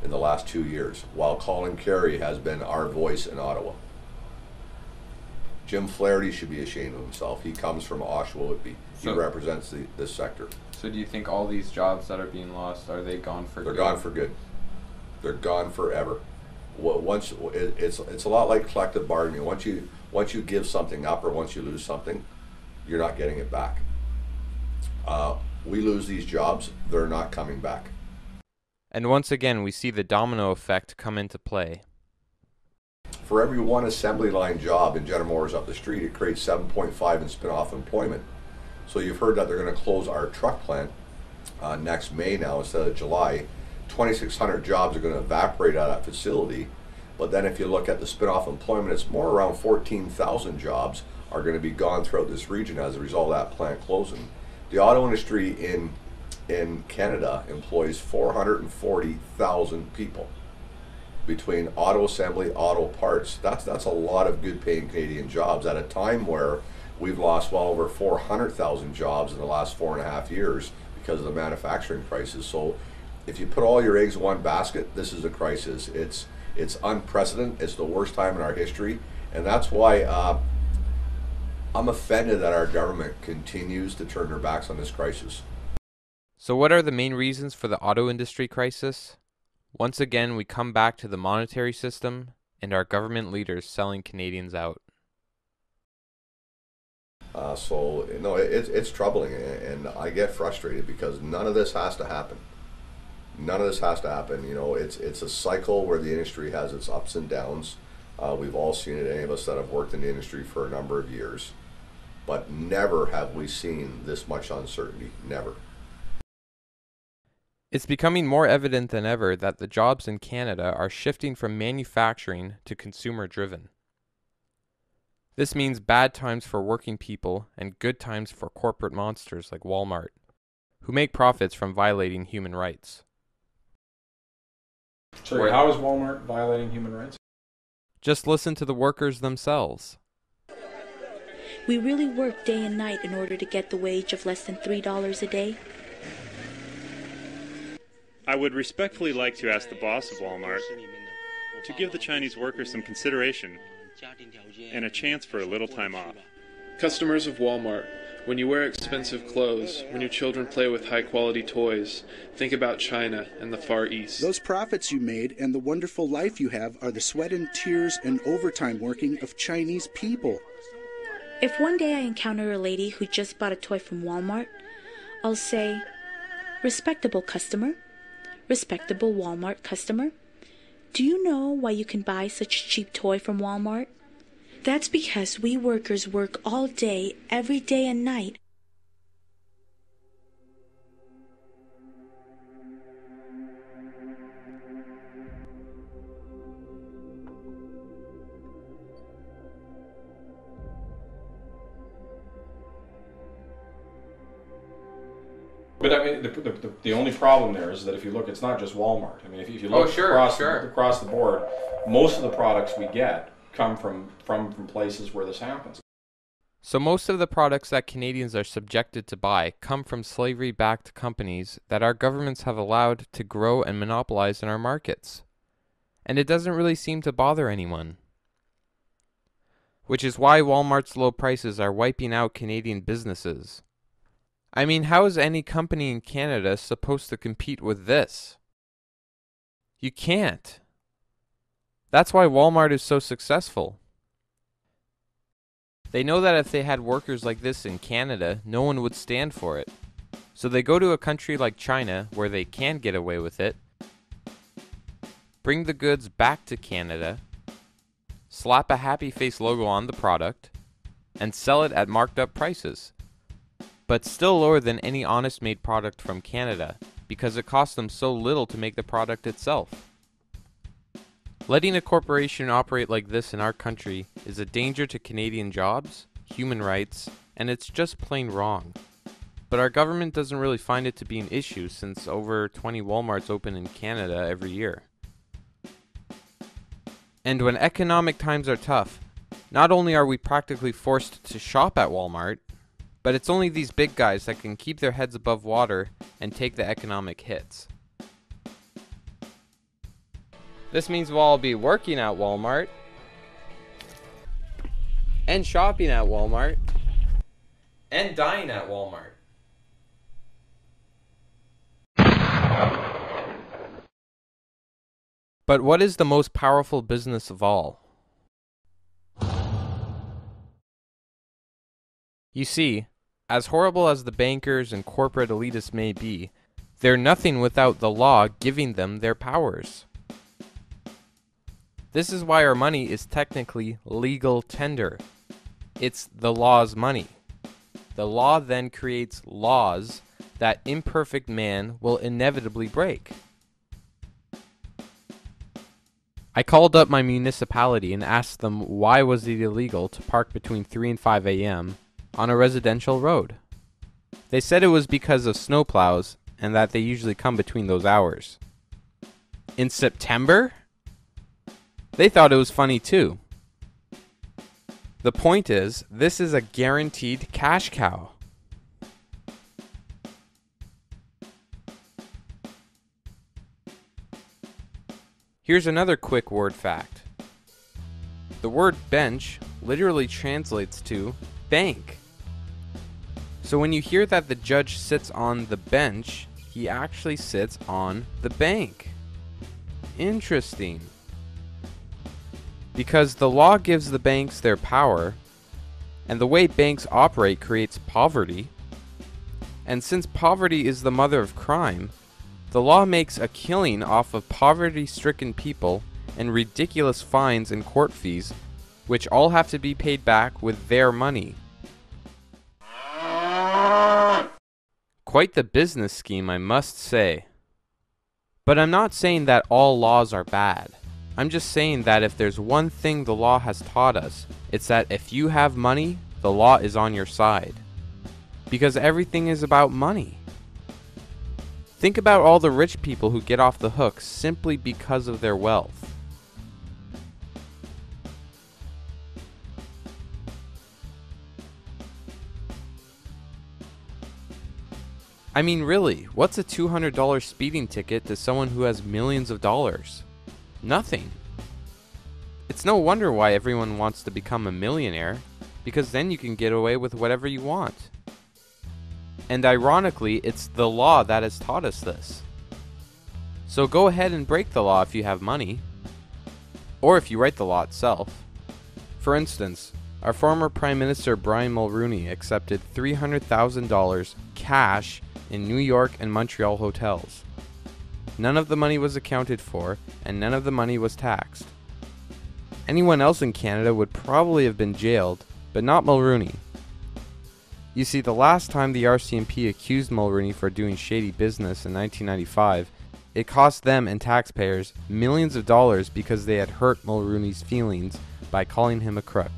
in the last 2 years, while Colin Carey has been our voice in Ottawa. Jim Flaherty should be ashamed of himself. He comes from Oshawa Whitby. He represents this sector. So do you think all these jobs that are being lost, are they gone for good? They're gone for good. They're gone forever. It's a lot like collective bargaining. Once you give something up, or once you lose something, you're not getting it back. We lose these jobs, they're not coming back. And once again, we see the domino effect come into play. For every one assembly line job in General Motors up the street, it creates 7.5 in spin-off employment. So you've heard that they're going to close our truck plant next May now instead of July. 2,600 jobs are going to evaporate out of that facility. But then if you look at the spin-off employment, it's more around 14,000 jobs are going to be gone throughout this region as a result of that plant closing. The auto industry in Canada employs 440,000 people. Between auto assembly, auto parts, that's a lot of good paying Canadian jobs at a time where we've lost well over 400,000 jobs in the last 4.5 years because of the manufacturing crisis. So if you put all your eggs in one basket, this is a crisis. It's unprecedented. It's the worst time in our history, and that's why I'm offended that our government continues to turn their backs on this crisis. So what are the main reasons for the auto industry crisis? Once again, we come back to the monetary system and our government leaders selling Canadians out. It's troubling, and I get frustrated because none of this has to happen. None of this has to happen. You know, it's a cycle where the industry has its ups and downs. We've all seen it, any of us that have worked in the industry for a number of years. But never have we seen this much uncertainty. Never. It's becoming more evident than ever that the jobs in Canada are shifting from manufacturing to consumer-driven. This means bad times for working people and good times for corporate monsters like Walmart, who make profits from violating human rights. So how is Walmart violating human rights? Just listen to the workers themselves. We really work day and night in order to get the wage of less than $3 a day. I would respectfully like to ask the boss of Walmart to give the Chinese workers some consideration and a chance for a little time off. Customers of Walmart, when you wear expensive clothes, when your children play with high-quality toys, think about China and the Far East. Those profits you made and the wonderful life you have are the sweat and tears and overtime working of Chinese people. If one day I encounter a lady who just bought a toy from Walmart, I'll say, "Respectable customer, respectable Walmart customer, do you know why you can buy such a cheap toy from Walmart? That's because we workers work all day, every day and night." But I mean, the only problem there is that if you look, it's not just Walmart. I mean, if you look across the board, most of the products we get come from places where this happens. So most of the products that Canadians are subjected to buy come from slavery-backed companies that our governments have allowed to grow and monopolize in our markets. And it doesn't really seem to bother anyone. Which is why Walmart's low prices are wiping out Canadian businesses. I mean, how is any company in Canada supposed to compete with this? You can't. That's why Walmart is so successful. They know that if they had workers like this in Canada, no one would stand for it. So they go to a country like China, where they can get away with it, bring the goods back to Canada, slap a happy face logo on the product, and sell it at marked up prices. But still lower than any honest made product from Canada, because it costs them so little to make the product itself. Letting a corporation operate like this in our country is a danger to Canadian jobs, human rights, and it's just plain wrong. But our government doesn't really find it to be an issue since over 20 Walmarts open in Canada every year. And when economic times are tough, not only are we practically forced to shop at Walmart, but it's only these big guys that can keep their heads above water and take the economic hits. This means we'll all be working at Walmart, and shopping at Walmart, and dying at Walmart. But what is the most powerful business of all? You see, as horrible as the bankers and corporate elitists may be, they're nothing without the law giving them their powers. This is why our money is technically legal tender. It's the law's money. The law then creates laws that imperfect man will inevitably break. I called up my municipality and asked them why was it illegal to park between 3 and 5 a.m. on a residential road. They said it was because of snowplows and that they usually come between those hours. In September? They thought it was funny too. The point is, this is a guaranteed cash cow. Here's another quick word fact. The word bench literally translates to bank. So when you hear that the judge sits on the bench, he actually sits on the bank. Interesting. Because the law gives the banks their power, and the way banks operate creates poverty, and since poverty is the mother of crime, the law makes a killing off of poverty-stricken people and ridiculous fines and court fees, which all have to be paid back with their money. Quite the business scheme, I must say. But I'm not saying that all laws are bad. I'm just saying that if there's one thing the law has taught us, it's that if you have money, the law is on your side. Because everything is about money. Think about all the rich people who get off the hook simply because of their wealth. I mean, really, what's a $200 speeding ticket to someone who has millions of dollars? Nothing. It's no wonder why everyone wants to become a millionaire, because then you can get away with whatever you want. And ironically, it's the law that has taught us this. So go ahead and break the law if you have money, or if you write the law itself. For instance, our former Prime Minister Brian Mulroney accepted $300,000 cash in New York and Montreal hotels. None of the money was accounted for, and none of the money was taxed. Anyone else in Canada would probably have been jailed, but not Mulroney. You see, the last time the RCMP accused Mulroney for doing shady business in 1995, it cost them and taxpayers millions of dollars because they had hurt Mulroney's feelings by calling him a crook.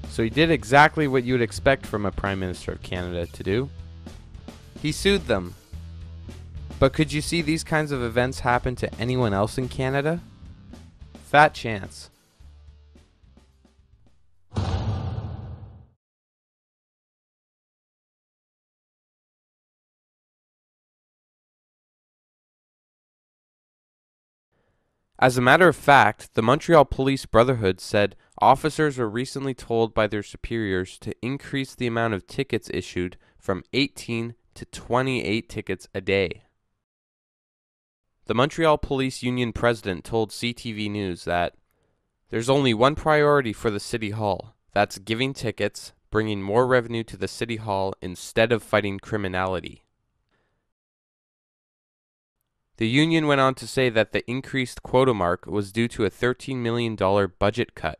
So he did exactly what you would expect from a Prime Minister of Canada to do. He sued them. But could you see these kinds of events happen to anyone else in Canada? Fat chance. As a matter of fact, the Montreal Police Brotherhood said officers were recently told by their superiors to increase the amount of tickets issued from 18 to 28 tickets a day. The Montreal Police Union president told CTV News that there's only one priority for the City Hall. That's giving tickets, bringing more revenue to the City Hall instead of fighting criminality. The union went on to say that the increased quota mark was due to a $13 million budget cut.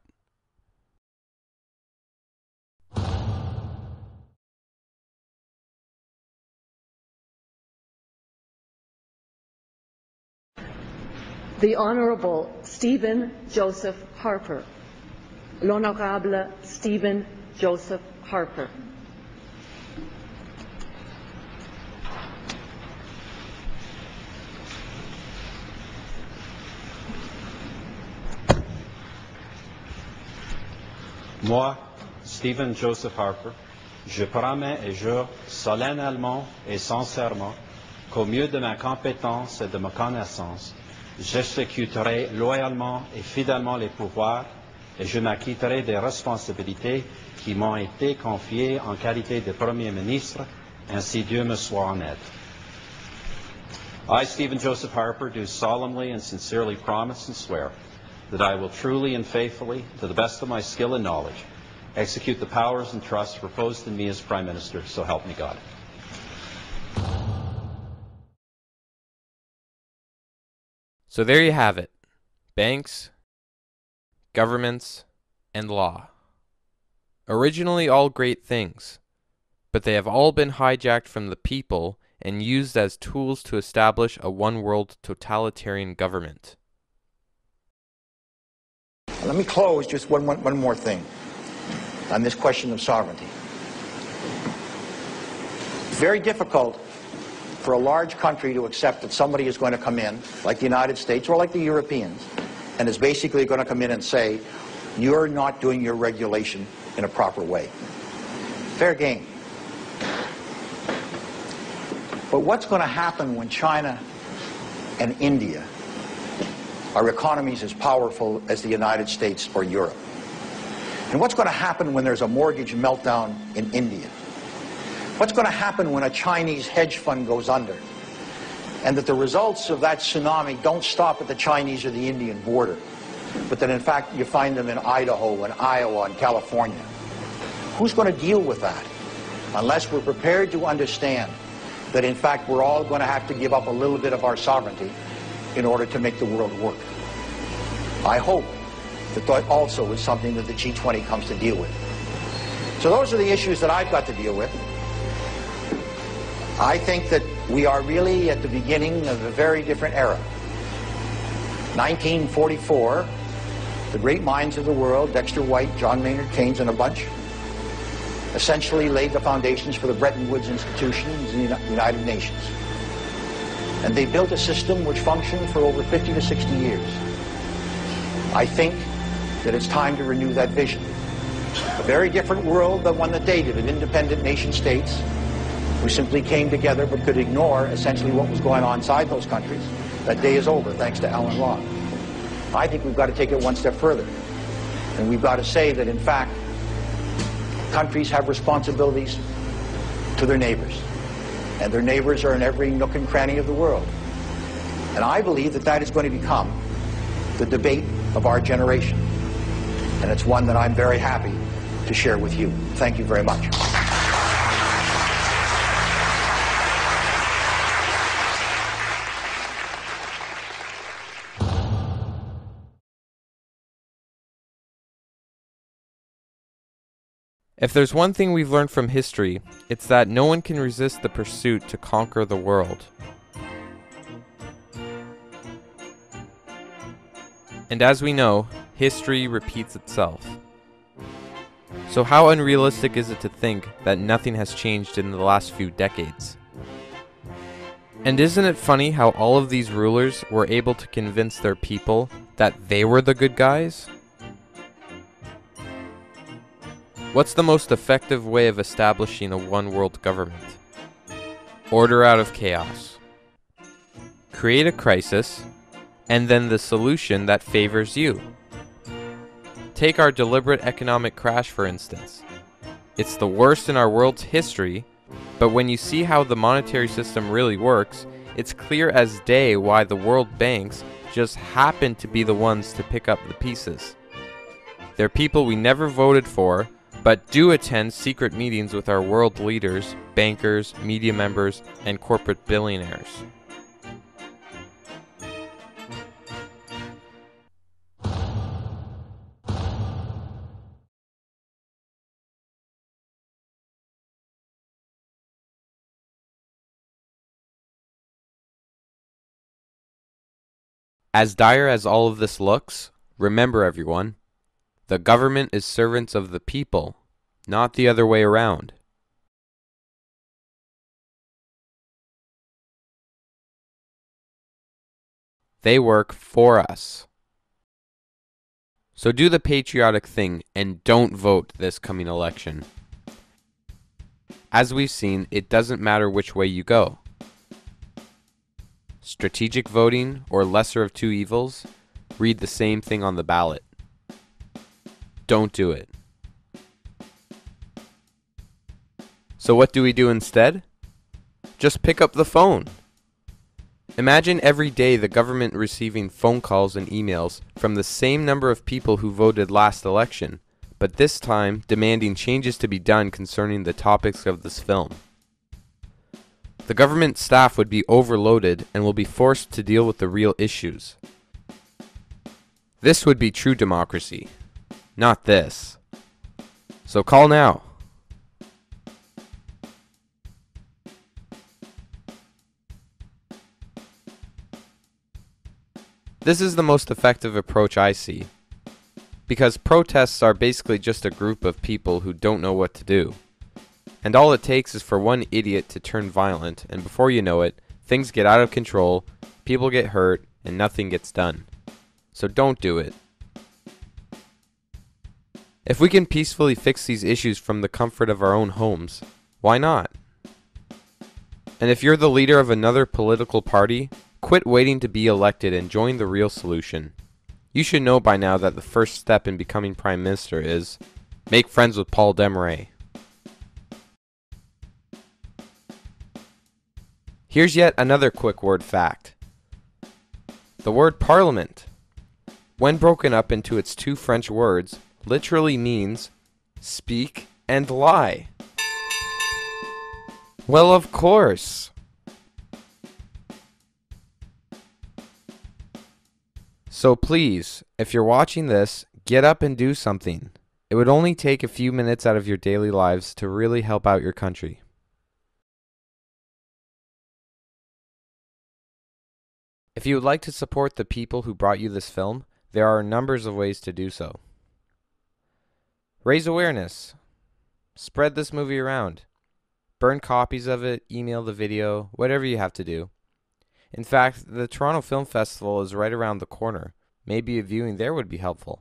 The Honourable Stephen Joseph Harper. L'Honorable Stephen Joseph Harper. Moi, Stephen Joseph Harper, je promets et jure solennellement et sincèrement qu'au mieux de ma compétence et de ma connaissance, j'exécuterai loyalement et fidèlement les pouvoirs et je m'acquitterai des responsabilités qui m'ont été confiées en qualité de Premier ministre, ainsi Dieu me soit en aide. I, Stephen Joseph Harper, do solemnly and sincerely promise and swear that I will truly and faithfully, to the best of my skill and knowledge, execute the powers and trusts reposed in me as Prime Minister, so help me God. So there you have it. Banks, governments, and law. Originally all great things, but they have all been hijacked from the people and used as tools to establish a one-world totalitarian government. Let me close just one more thing on this question of sovereignty. It's very difficult for a large country to accept that somebody is going to come in, like the United States or like the Europeans, and is basically going to come in and say, you're not doing your regulation in a proper way. Fair game. But what's going to happen when China and India are economies as powerful as the United States or Europe? And what's going to happen when there's a mortgage meltdown in India? What's going to happen when a Chinese hedge fund goes under? And that the results of that tsunami don't stop at the Chinese or the Indian border, but that in fact you find them in Idaho and Iowa and California. Who's going to deal with that? Unless we're prepared to understand that in fact we're all going to have to give up a little bit of our sovereignty in order to make the world work. I hope that that also is something that the G20 comes to deal with. So those are the issues that I've got to deal with. I think that we are really at the beginning of a very different era. 1944, the great minds of the world, Dexter White, John Maynard Keynes, and a bunch, essentially laid the foundations for the Bretton Woods institutions and the United Nations. And they built a system which functioned for over 50 to 60 years. I think that it's time to renew that vision. A very different world than one that dated of independent nation states who simply came together but could ignore essentially what was going on inside those countries. That day is over, thanks to Alan Locke. I think we've got to take it one step further. And we've got to say that, in fact, countries have responsibilities to their neighbors. And their neighbors are in every nook and cranny of the world. And I believe that that is going to become the debate of our generation. And it's one that I'm very happy to share with you. Thank you very much. If there's one thing we've learned from history, it's that no one can resist the pursuit to conquer the world. And as we know, history repeats itself. So how unrealistic is it to think that nothing has changed in the last few decades? And isn't it funny how all of these rulers were able to convince their people that they were the good guys? What's the most effective way of establishing a one-world government? Order out of chaos. Create a crisis, and then the solution that favors you. Take our deliberate economic crash, for instance. It's the worst in our world's history, but when you see how the monetary system really works, it's clear as day why the world banks just happen to be the ones to pick up the pieces. They're people we never voted for, but do attend secret meetings with our world leaders, bankers, media members, and corporate billionaires. As dire as all of this looks, remember everyone, the government is servants of the people, not the other way around. They work for us. So do the patriotic thing and don't vote this coming election. As we've seen, it doesn't matter which way you go. Strategic voting or lesser of two evils, read the same thing on the ballot. Don't do it. So what do we do instead? Just pick up the phone. Imagine every day the government receiving phone calls and emails from the same number of people who voted last election, but this time demanding changes to be done concerning the topics of this film. The government staff would be overloaded and will be forced to deal with the real issues. This would be true democracy, not this. So call now. This is the most effective approach I see, because protests are basically just a group of people who don't know what to do. And all it takes is for one idiot to turn violent, and before you know it, things get out of control, people get hurt, and nothing gets done. So don't do it. If we can peacefully fix these issues from the comfort of our own homes, why not? And if you're the leader of another political party, quit waiting to be elected and join the real solution. You should know by now that the first step in becoming Prime Minister is make friends with Paul Desmarais. Here's yet another quick word fact. The word parliament, when broken up into its two French words, literally means speak and lie. Well, of course. So please, if you're watching this, get up and do something. It would only take a few minutes out of your daily lives to really help out your country. If you would like to support the people who brought you this film, there are numbers of ways to do so. Raise awareness. Spread this movie around. Burn copies of it, email the video, whatever you have to do. In fact, the Toronto Film Festival is right around the corner. Maybe a viewing there would be helpful.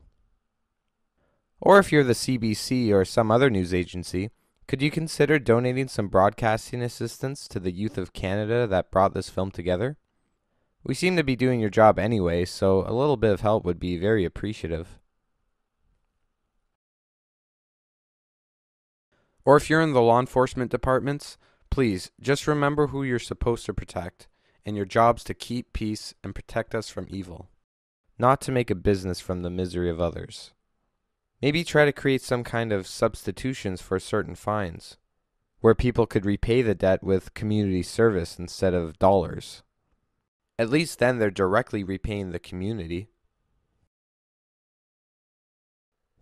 Or if you're the CBC or some other news agency, could you consider donating some broadcasting assistance to the youth of Canada that brought this film together? We seem to be doing your job anyway, so a little bit of help would be very appreciative. Or if you're in the law enforcement departments, please just remember who you're supposed to protect, and your job's to keep peace and protect us from evil, not to make a business from the misery of others. Maybe try to create some kind of substitutions for certain fines, where people could repay the debt with community service instead of dollars. At least then they're directly repaying the community.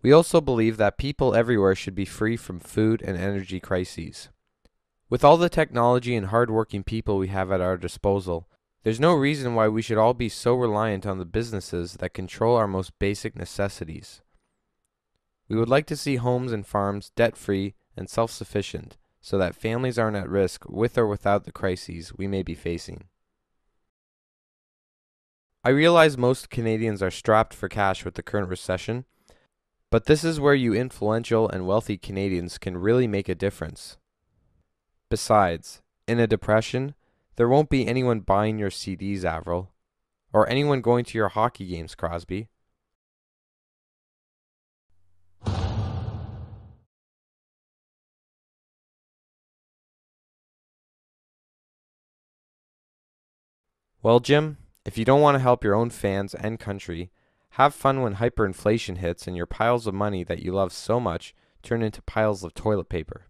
We also believe that people everywhere should be free from food and energy crises. With all the technology and hard-working people we have at our disposal, there's no reason why we should all be so reliant on the businesses that control our most basic necessities. We would like to see homes and farms debt-free and self-sufficient, so that families aren't at risk with or without the crises we may be facing. I realize most Canadians are strapped for cash with the current recession, but this is where you influential and wealthy Canadians can really make a difference. Besides, in a depression, there won't be anyone buying your CDs, Avril. Or anyone going to your hockey games, Crosby? Well, Jim, if you don't want to help your own fans and country, have fun when hyperinflation hits and your piles of money that you love so much turn into piles of toilet paper.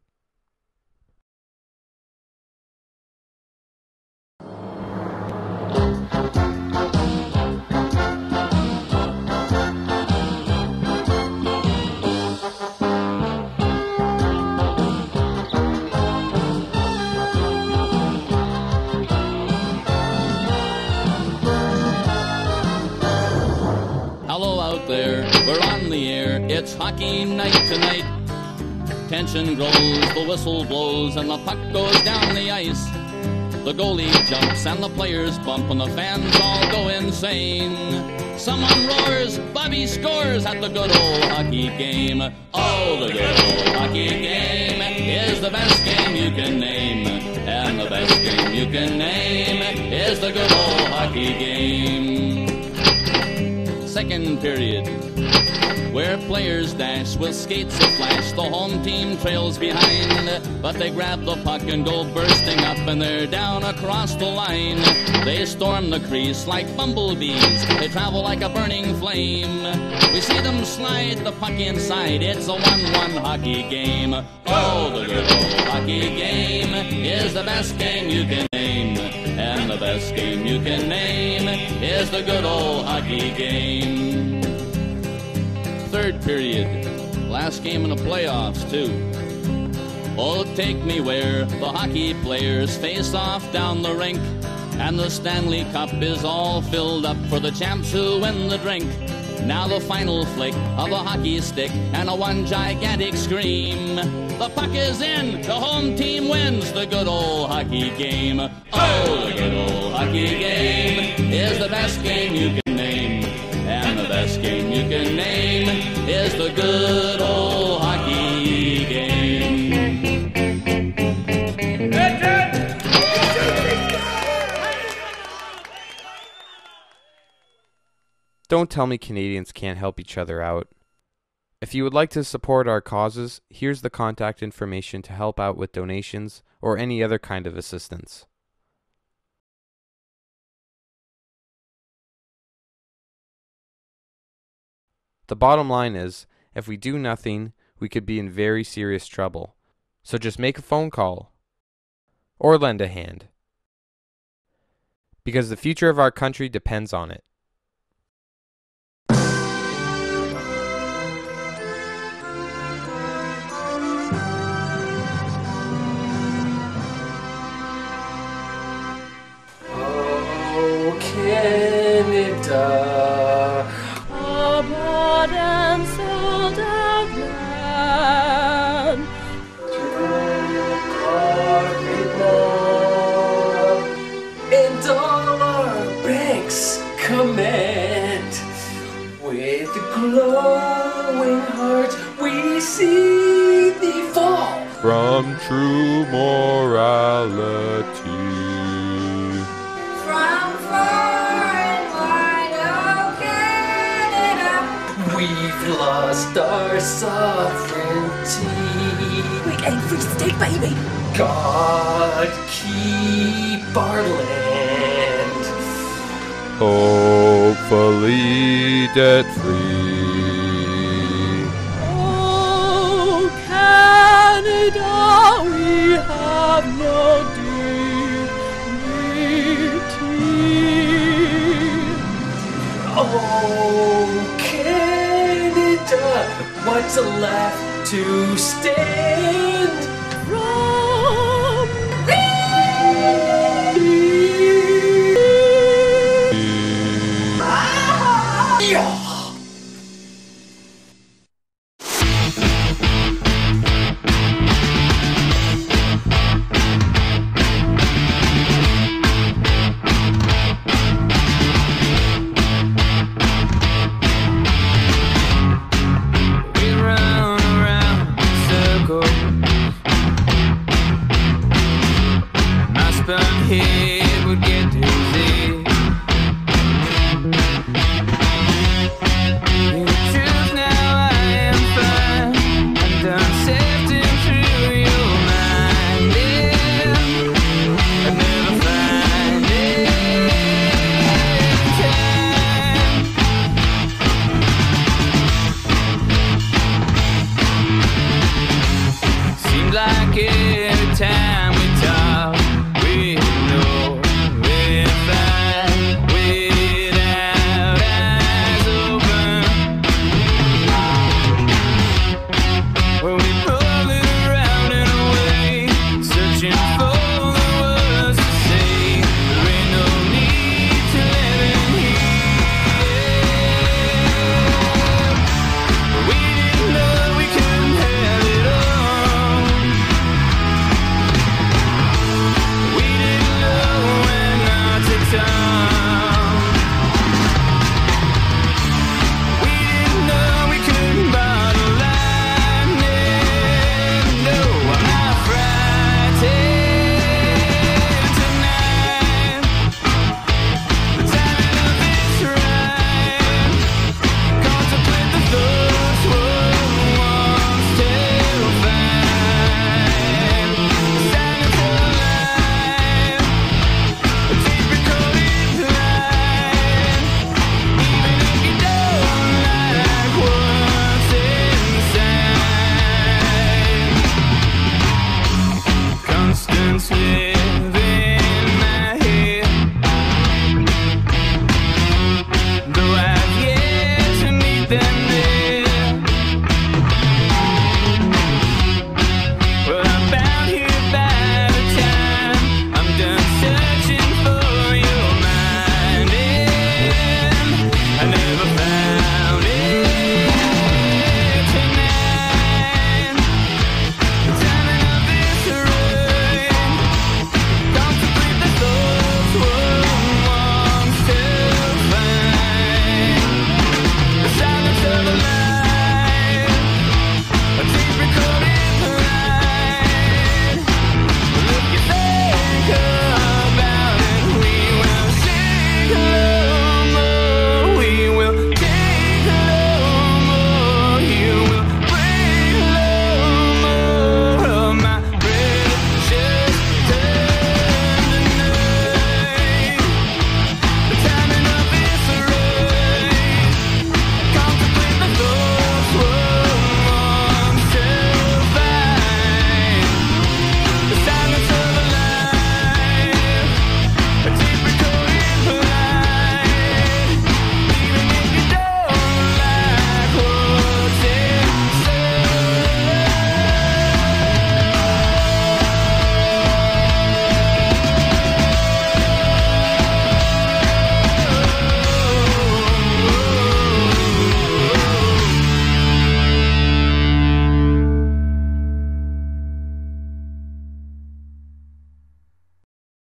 Hello out there, we're on the air, it's hockey night tonight. Tension grows, the whistle blows, and the puck goes down the ice. The goalie jumps and the players bump and the fans all go insane. Someone roars, Bobby scores at the good old hockey game. Oh, the good old hockey game is the best game you can name. And the best game you can name is the good old hockey game. Second period, where players dash with skates aflash. The home team trails behind, but they grab the puck and go bursting up, and they're down across the line. They storm the crease like bumblebees, they travel like a burning flame. We see them slide the puck inside, it's a 1-1 hockey game. Oh, the good old hockey game is the best game you can name. And the best game you can name is the good old hockey game. Third period, last game in the playoffs too. Oh, take me where the hockey players face off down the rink, and the Stanley Cup is all filled up for the champs who win the drink. Now the final flick of the hockey stick and a one gigantic scream. The puck is in, the home team wins the good old hockey game. Oh, the good old hockey game is the best game you can name. And the best game you can name is the good old hockey game. Don't tell me Canadians can't help each other out. If you would like to support our causes, here's the contact information to help out with donations or any other kind of assistance. The bottom line is, if we do nothing, we could be in very serious trouble. So just make a phone call or lend a hand, because the future of our country depends on it. Canada, abroad and sold out land. And all our banks command. With a glowing heart, we see thee fall from true morality. We've lost our sovereignty. We ain't free state, baby. God keep our land. Hopefully debt free. Oh, Canada, we have no dignity. Oh, Canada, what's left to stand?